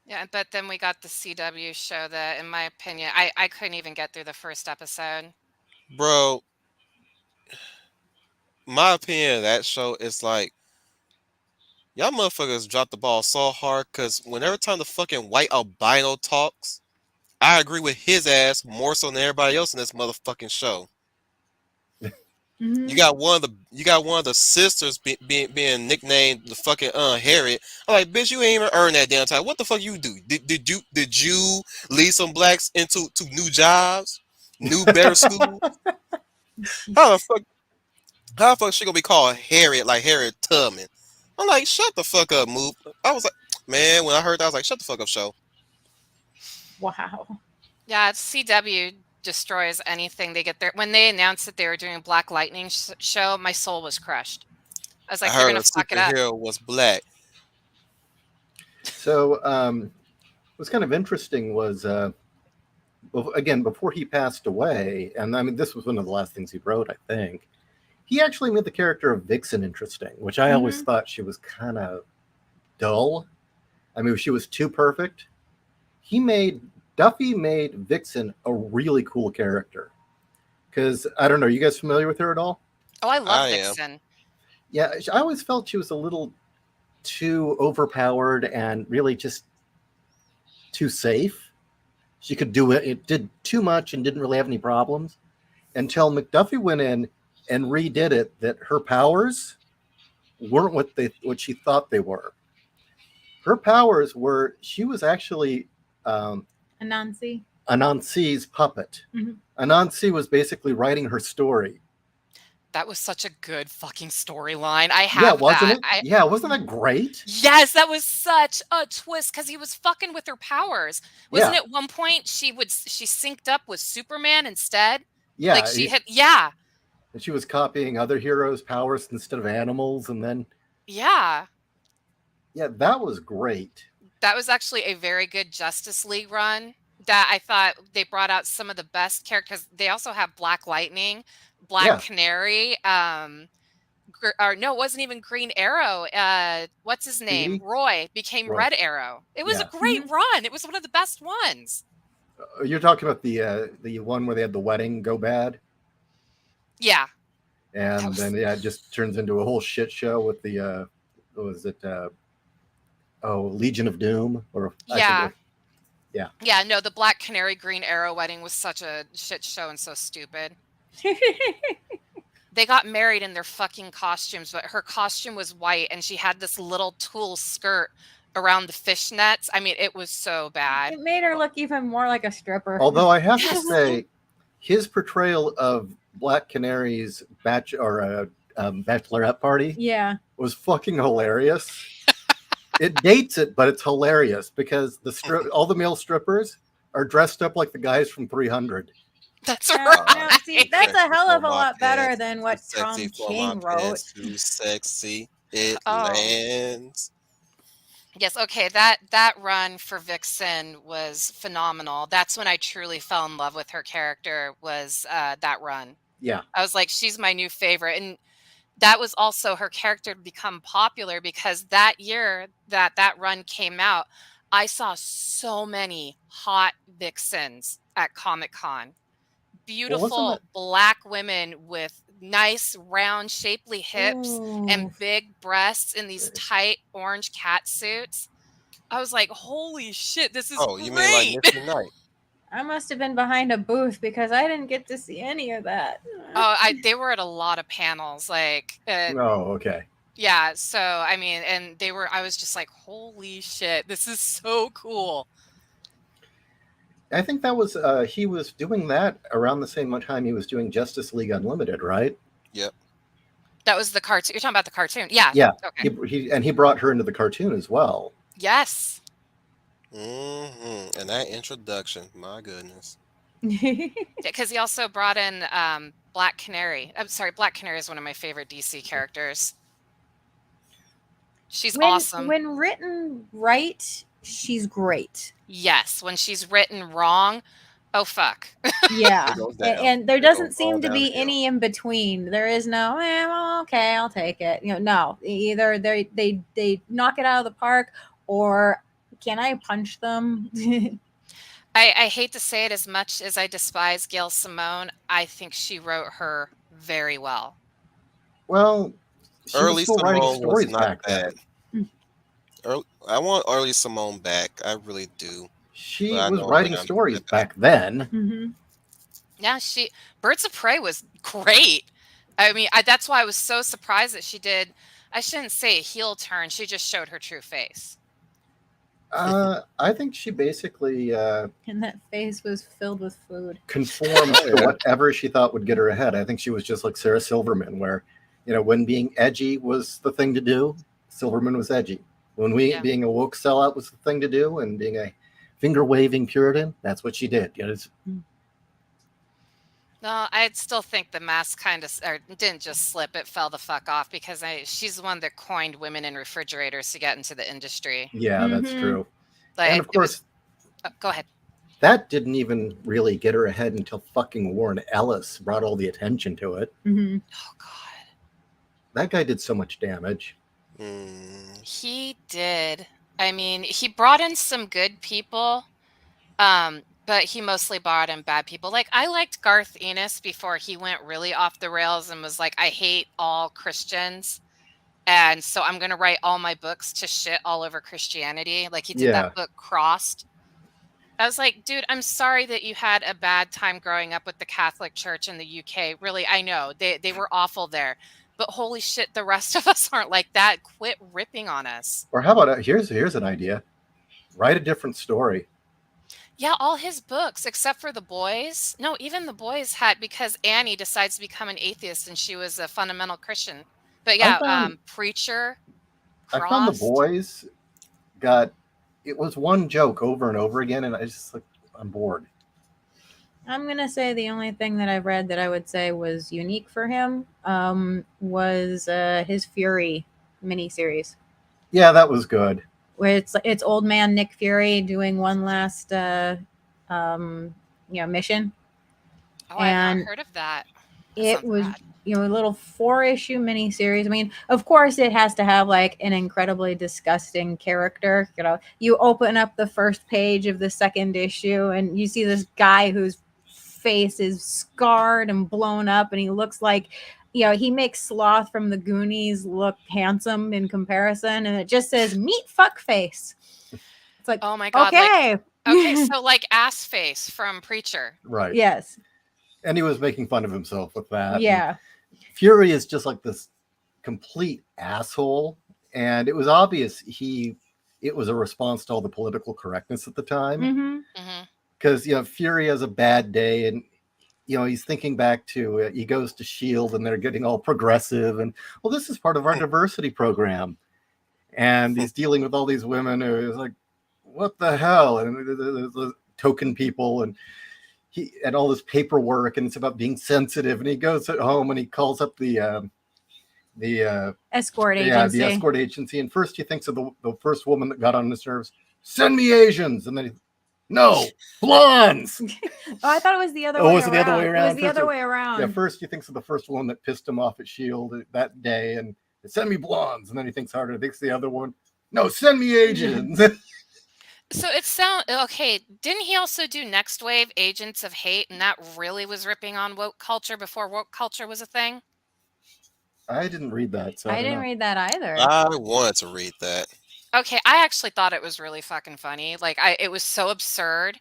Yeah, but then we got the CW show that, in my opinion, I couldn't even get through the first episode. Bro, my opinion of that show is like, y'all motherfuckers dropped the ball so hard because whenever time the fucking white albino talks, I agree with his ass more so than everybody else in this motherfucking show. Mm-hmm. You got one of the sisters being nicknamed the fucking Harriet. I'm like, bitch, you ain't even earned that damn time. What the fuck you do? Did you lead some blacks into new jobs, new better schools? How the fuck she gonna be called Harriet like Harriet Tubman? I'm like, shut the fuck up, move. I was like, man, when I heard that, I was like, shut the fuck up, show. Wow. Yeah, CW destroys anything they get there. When they announced that they were doing a Black Lightning show, my soul was crushed. I was like, I they're heard gonna a fuck it up. superhero was black. So, what's kind of interesting was, again, before he passed away, and I mean, this was one of the last things he wrote, I think, he actually made the character of Vixen interesting, which I always thought she was kind of dull. I mean, she was too perfect. Duffy made Vixen a really cool character. Because, I don't know, you guys familiar with her at all? Oh, I love I am. Vixen. Yeah, I always felt she was a little too overpowered and really just too safe. She could do it. It did too much and didn't really have any problems until McDuffie went in and redid it. That her powers weren't what she thought they were. Her powers were she was actually Anansi. Anansi's puppet. Mhm. Anansi was basically writing her story. That was such a good fucking storyline. I Yeah, have wasn't that. it? Yeah, wasn't that great? Yes, that was such a twist because he was fucking with her powers. Wasn't Yeah. it one point she synced up with Superman instead? Yeah, Like she had, yeah, and she was copying other heroes' powers instead of animals, and then yeah. that was great. That was actually a very good Justice League run that I thought they brought out some of the best characters. They also have Black Lightning, Black Yeah. Canary, or no, it wasn't even Green Arrow. What's his name? Speedy? Roy became Roy. Red Arrow. It was Yeah. a great run. It was one of the best ones. You're talking about the one where they had the wedding go bad, Yeah. and was- then it just turns into a whole shit show with the what was it? Legion of Doom, or I Yeah. forget. Yeah, no, the Black Canary Green Arrow wedding was such a shit show and so stupid. They got married in their fucking costumes, but her costume was white and she had this little tulle skirt around the fishnets. I mean, it was so bad. It made her look even more like a stripper. Although I have to Yes. say, his portrayal of Black Canary's bachelorette party Yeah. was fucking hilarious. It dates it, but it's hilarious because all the male strippers are dressed up like the guys from 300. That's No, right. no, see, that's a hell of a For my lot better pants, than what too sexy Tom for my King wrote. pants, too sexy. It Oh. lands. Yes, okay, that run for Vixen was phenomenal. That's when I truly fell in love with her character, was that run. Yeah. I was like, she's my new favorite. And that was also her character to become popular because that year that run came out, I saw so many hot vixens at Comic-Con. Beautiful black women with nice, round, shapely hips and Ooh. big breasts in these tight orange cat suits. I was like, holy shit, this is Oh, great. you mean like Misty Knight? I must have been behind a booth because I didn't get to see any of that. They were at a lot of panels, like Oh, okay. yeah, so I mean, and I was just like, holy shit, this is so cool. I think that was he was doing that around the same time he was doing Justice League Unlimited, right? Yep. That was the cartoon. You're talking about the cartoon. Yeah. Yeah. Okay. He brought her into the cartoon as well. Yes. Mm-hmm. And that introduction, my goodness. Because he also brought in Black Canary. I'm sorry, Black Canary is one of my favorite DC characters. She's awesome. When written right, she's great. Yes, when she's written wrong, oh fuck. Yeah. It goes down. And there It goes doesn't seem all to be downhill. any in between. There is no, well, okay, I'll take it. No. Either they knock it out of the park, or can I punch them? I hate to say it, as much as I despise Gail Simone, I think she wrote her very well. Well, she Early was still writing Simone stories was not back bad. then. I want Early Simone back. I really do. She But I was know writing that I'm stories good. back then. Mhm. Yeah, Birds of Prey was great. I mean, that's why I was so surprised that she did. I shouldn't say a heel turn. She just showed her true face. I think she basically And that face was filled with food. conformed to whatever she thought would get her ahead. I think she was just like Sarah Silverman, where when being edgy was the thing to do, Silverman was edgy. When being a woke sellout was the thing to do, and being a finger waving Puritan, that's what she did. No, I still think the mask didn't just slip; it fell the fuck off because she's the one that coined women in refrigerators to get into the industry. Yeah, that's Mhm. true. Like, And of course, go ahead. that didn't even really get her ahead until fucking Warren Ellis brought all the attention to it. Mhm. Oh God. That guy did so much damage. He did. I mean, he brought in some good people, but he mostly brought in bad people. Like, I liked Garth Ennis before he went really off the rails and was like, I hate all Christians. And so I'm going to write all my books to shit all over Christianity. Like, he did Yeah. that book Crossed. I was like, dude, I'm sorry that you had a bad time growing up with the Catholic Church in the UK. Really, I know they were awful there. But holy shit, the rest of us aren't like that. Quit ripping on us. Or how about here's an idea: write a different story. Yeah, all his books, except for The Boys. No, even The Boys had, because Annie decides to become an atheist and she was a fundamental Christian. But I yeah, found Preacher, I found The Crossed. Boys it was one joke over and over again, and I just like, I'm bored. I'm going to say the only thing that I've read that I would say was unique for him was his Fury miniseries, Yeah, that was good. where it's old man Nick Fury doing one last mission. Oh, I have not And heard of that. That it sounds was rad. a little 4-issue miniseries. I mean, of course it has to have like an incredibly disgusting character. You open up the first page of the second issue and you see this guy whose face is scarred and blown up, and he looks like, he makes Sloth from the Goonies look handsome in comparison, and it just says meat fuck face. It's like, Oh my God. okay. Okay, so like Ass Face from Preacher. Right. Yes. And he was making fun of himself with that. Yeah. And Fury is just like this complete asshole. And it was obvious it was a response to all the political correctness at the time. Mm-hmm. Because, Fury has a bad day, and, he's thinking back to, he goes to S.H.I.E.L.D. and they're getting all progressive. And, well, this is part of our diversity program. And he's dealing with all these women who is like, what the hell? And the token people, and and all this paperwork, and it's about being sensitive. And he goes at home and he calls up the escort agency. Yeah, the escort agency. And first he thinks of the first woman that got on his nerves. Send me Asians. And then no, blondes. I thought it was the other way around. Was it the other way around? It was the other way around. Yeah, first he thinks of the first one that pissed him off at S.H.I.E.L.D. that day, and send me blondes. And then he thinks harder. He thinks the other one. No, send me Asians. So it sounds okay. Didn't he also do Next Wave Agents of Hate? And that really was ripping on woke culture before woke culture was a thing? I didn't read that. So I didn't read that either. I wanted to read that. Okay, I actually thought it was really fucking funny. Like, it was so absurd.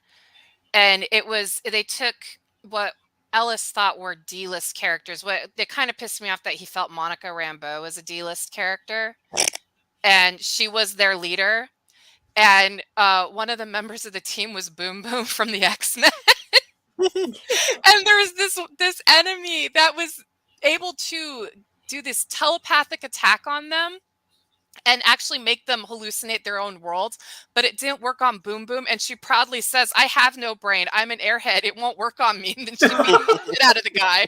And they took what Ellis thought were D-list characters. It kind of pissed me off that he felt Monica Rambeau was a D-list character. And she was their leader. And one of the members of the team was Boom Boom from the X-Men. And there was this enemy that was able to do this telepathic attack on them and actually make them hallucinate their own worlds, but it didn't work on Boom Boom. And she proudly says, I have no brain. I'm an airhead. It won't work on me. And then she beat the shit out of the guy.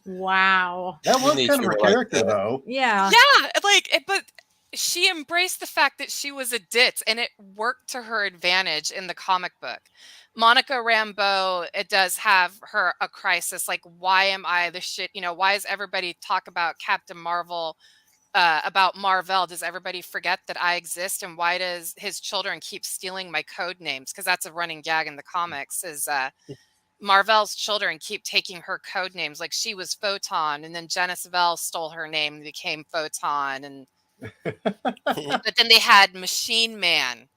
Wow. That was kind of a character, though. Yeah. Yeah. But she embraced the fact that she was a ditz, and it worked to her advantage in the comic book. Monica Rambeau, it does have her a crisis. Like, why am I the shit? Why does everybody talk about Captain Marvel, about Marvel? Does everybody forget that I exist? And why does his children keep stealing my code names? Because that's a running gag in the comics, is Marvel's children keep taking her code names. Like, she was Photon, and then Janice Vell stole her name and became Photon. And but then they had Machine Man,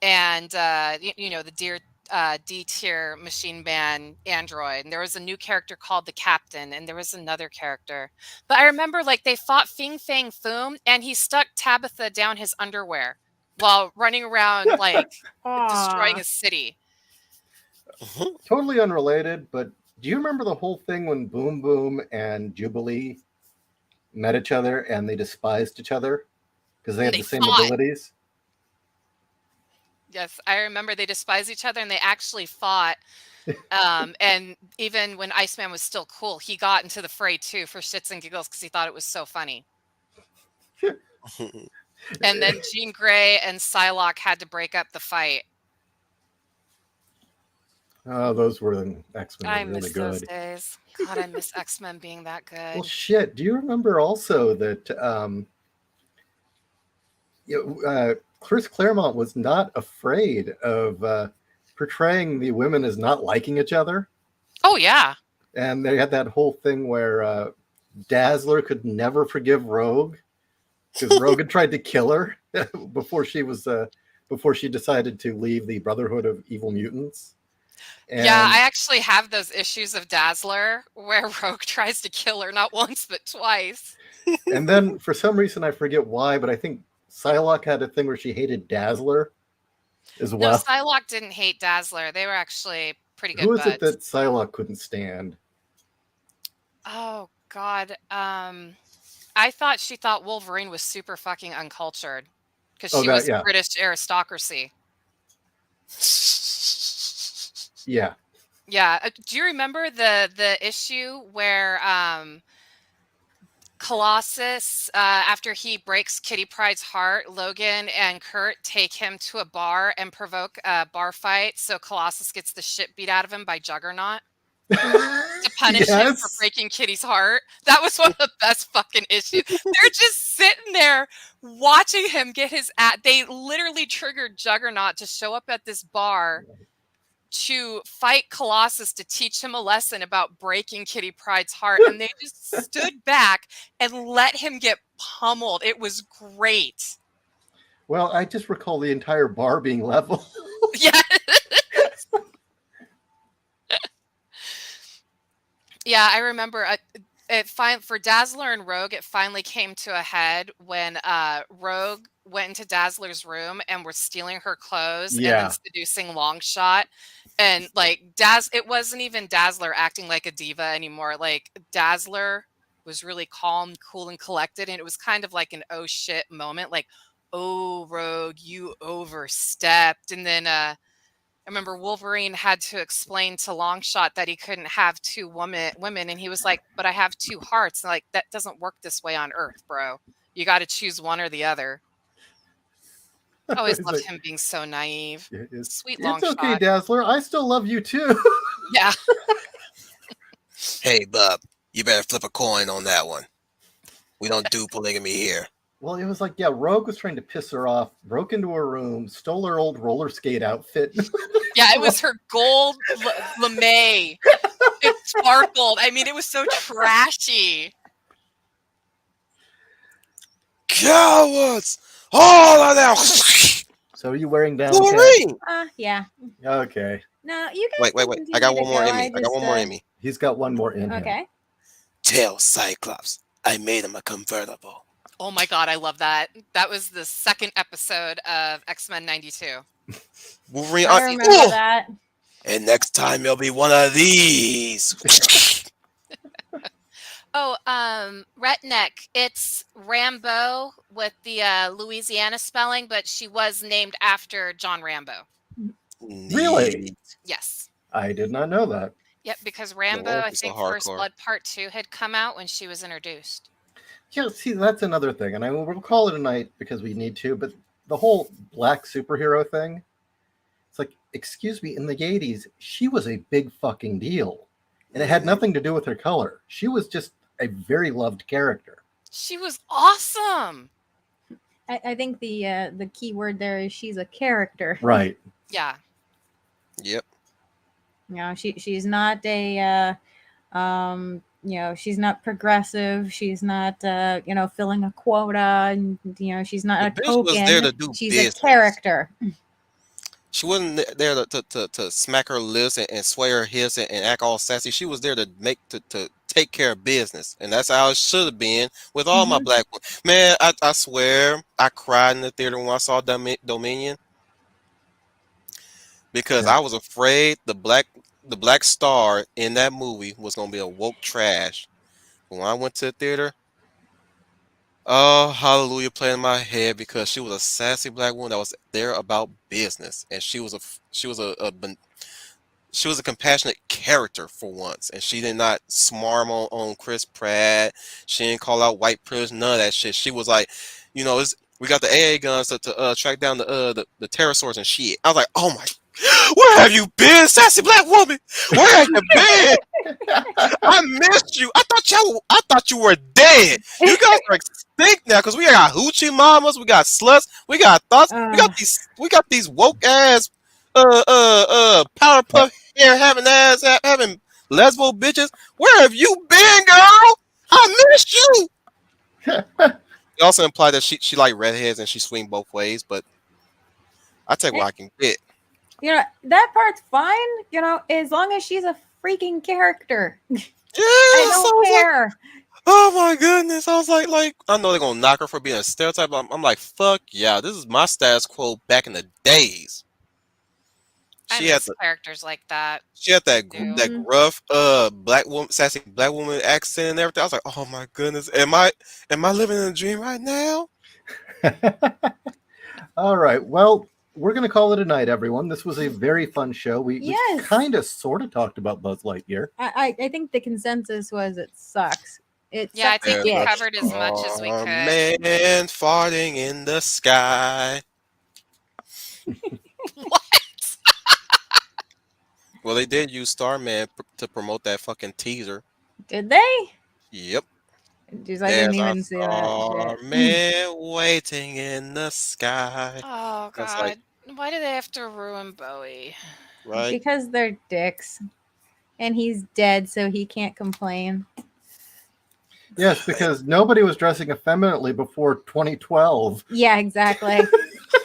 and the D-tier Machine Man android, and there was a new character called the Captain, and there was another character. But I remember, like, they fought Fing Fang Foom, and he stuck Tabitha down his underwear while running around like destroying a city. Totally unrelated, but do you remember the whole thing when Boom Boom and Jubilee met each other and they despised each other because they had the same abilities? Yes, I remember they despised each other and they actually fought. And even when Iceman was still cool, he got into the fray too for shits and giggles because he thought it was so funny. And then Jean Grey and Psylocke had to break up the fight. Oh, those were X-Men I were really miss those good. days. God, I miss X-Men being that Well, good. shit. Do you remember also that Chris Claremont was not afraid of portraying the women as not liking each other? Oh yeah. And they had that whole thing where Dazzler could never forgive Rogue because Rogue had tried to kill her before she decided to leave the Brotherhood of Evil Mutants. Yeah, And I actually have those issues of Dazzler where Rogue tries to kill her not once but twice. and then for some reason I forget why, but I think Psylocke had a thing where she hated Dazzler as No, well. Psylocke didn't hate Dazzler. They were actually pretty Who good is it buds. that Psylocke couldn't stand? Oh God. I thought she thought Wolverine was super fucking uncultured because Oh, she that was yeah, British aristocracy. yeah. Yeah. Do you remember the issue where Colossus, after he breaks Kitty Pryde's heart, Logan and Kurt take him to a bar and provoke a bar fight, so Colossus gets the shit beat out of him by Juggernaut to punish him for Yes. breaking Kitty's heart? That was one of the best fucking issues. They're just sitting there watching him get his they literally triggered Juggernaut to show up at this bar to fight Colossus to teach him a lesson about breaking Kitty Pryde's heart, and they just stood back and let him get pummeled. It was great. Well, I just recall the entire bar being level. Yeah. Yeah, I remember for Dazzler and Rogue, it finally came to a head when Rogue went into Dazzler's room and were stealing her clothes and then Yeah. seducing Longshot. And like it wasn't even Dazzler acting like a diva anymore. Like Dazzler was really calm, cool, and collected. And it was kind of like an oh shit moment. Like, oh, Rogue, you overstepped. And then I remember Wolverine had to explain to Longshot that he couldn't have two women, and he was like, "But I have two hearts." And like, that doesn't work this way on Earth, bro. You got to choose one or the other. I always It's loved like, him being so naive. Sweet it's okay, Longshot. Dazzler. I still love you too. Yeah. Hey, Bub, you better flip a coin on that one. We don't do polygamy here. Well, it was like, yeah, Rogue was trying to piss her off, broke into her room, stole her old roller skate outfit. Yeah, it was her gold lame. It sparkled. I mean, it was so trashy. Cowards! All of them! So are you wearing down? Cat? Wolverine! Yeah. Okay. No, you guys. Wait. I got one more in me. I got one more in me. me. He's got one more in him. Okay. Tell Cyclops I made him a convertible. Oh my God, I love that. That was the second episode of X-Men 92. Wolverine. I remember that. And next time it'll be one of these. Oh, Redneck. It's Rambo with the Louisiana spelling, but she was named after John Rambo. Really? Yes. I did not know that. Yep, because Rambo, I think First Blood Part 2 had come out when she was introduced. Yeah, see, that's another thing. And I will call it a night because we need to, but the whole black superhero thing, it's like, excuse me, in the 80s, she was a big fucking deal. And it had nothing to do with her color. She was just a very loved character. She was awesome. I think the key word there is she's a character. Right. Yeah. Yep. You know, she's not a you know, she's not progressive. She's not you know, filling a quota, and you know, she's not a token. Was there to do she's business. A character. She wasn't there to smack her lips and sway her hips and act all sassy. She was there to take care of business, and that's how it should have been with all my black women. Man, I swear, I cried in the theater when I saw Dominion because I was afraid the black star in that movie was gonna be a woke trash. When I went to the theater, oh, hallelujah, playing in my head because she was a sassy black woman that was there about business, and she was a compassionate character for once, and she did not smarm on Chris Pratt. She didn't call out white privilege, none of that shit. She was like, you know, we got the AA guns to track down the pterosaurs and shit. I was like, oh my, Where have you been, sassy black woman? Where have you been? I missed you. I thought you were dead. You guys are extinct now because we got hoochie mamas, we got sluts, we got thoughts, we got these woke ass powder puff hair having lesbo bitches. Where have you been, girl? I missed you. It also implied that she like redheads and she swing both ways, but I take what I can get. That part's fine, as long as she's a freaking character. Yeah, I don't care. Like, oh my goodness. I was like, I know they're gonna knock her for being a stereotype. I'm like, fuck yeah, this is my status quo back in the days. I miss characters like that. She had that gruff black woman, sassy black woman accent and everything. I was like, oh my goodness, am I living in a dream right now? All right, well, we're going to call it a night, everyone. This was a very fun show. We kind of sort of talked about Buzzlight Year. I think the consensus was it sucks. I think we covered as much as we could. Man farting in the sky. What? Well, they did use Starman to promote that fucking teaser. Did they? Yep. Jeez, I didn't even see that. Man waiting in the sky. Oh God! Why do they have to ruin Bowie? Right? Because they're dicks, and he's dead, so he can't complain. Yes, because nobody was dressing effeminately before 2012. Yeah, exactly. Oh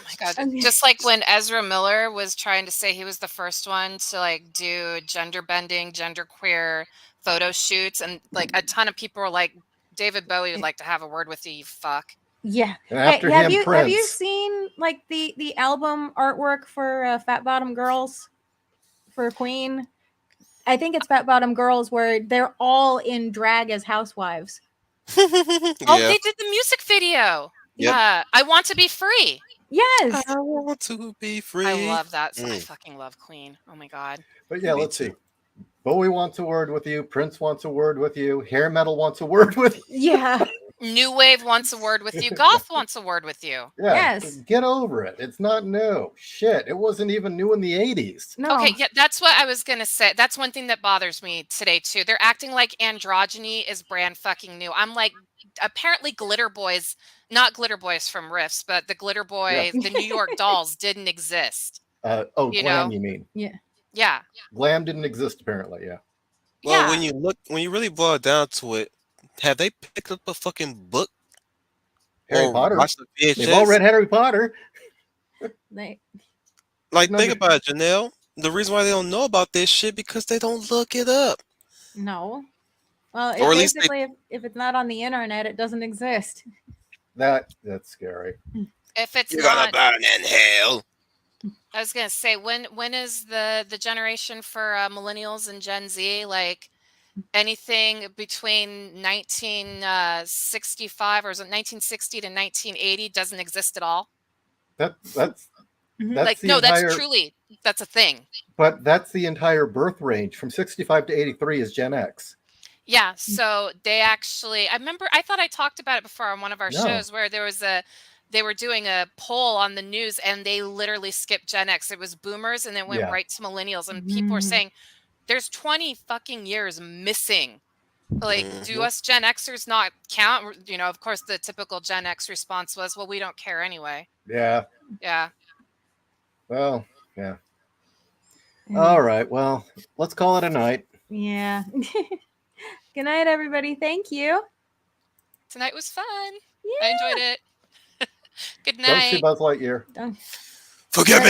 my God. Just like when Ezra Miller was trying to say he was the first one to do gender bending, genderqueer photo shoots, and a ton of people were like, David Bowie would like to have a word with you, you fuck. Yeah. After have him, you seen the album artwork for Fat Bottom Girls for Queen? I think it's Fat Bottom Girls where they're all in drag as housewives. Oh, they did the music video. Yep. Yeah. I Want to Be Free. Yes. I want to be free. I love that. I fucking love Queen. Oh my God. But yeah, let's see. Bowie wants a word with you. Prince wants a word with you. Hair metal wants a word with you. Yeah. New Wave wants a word with you. Goth wants a word with you. Yeah, yes. Get over it. It's not new. Shit. It wasn't even new in the 80s. No. Okay, yeah, that's what I was going to say. That's one thing that bothers me today, too. They're acting like androgyny is brand fucking new. I'm like, apparently Glitter Boys, not Glitter Boys from Riffs, but the Glitter Boys, the New York Dolls didn't exist. Glam, you mean? Yeah. Yeah. Glam didn't exist, apparently, yeah. Well, when you really boil it down to it, have they picked up a fucking book? Harry Potter. Watched the VHS? They've all read Harry Potter. Think about it, Janelle. The reason why they don't know about this shit because they don't look it up. No. Well, or at least basically, if it's not on the internet, it doesn't exist. That's scary. If it's You're gonna burn in hell. I was gonna say, when is the generation for millennials and Gen Z? Anything between 1965 or is it 1960 to 1980 doesn't exist at all. That's truly that's a thing. But that's the entire birth range from 65 to 83 is Gen X. Yeah, so they actually, I thought I talked about it before on one of our shows where they were doing a poll on the news and they literally skipped Gen X. It was boomers and then went right to millennials, and people were saying there's 20 fucking years missing. Do us Gen Xers not count? Of course the typical Gen X response was, well, we don't care anyway. Yeah. Yeah. Well, yeah. All right. Well, let's call it a night. Yeah. Good night, everybody. Thank you. Tonight was fun. Yeah. I enjoyed it. Good night. Don't see Buzzlight Year. Forgive me.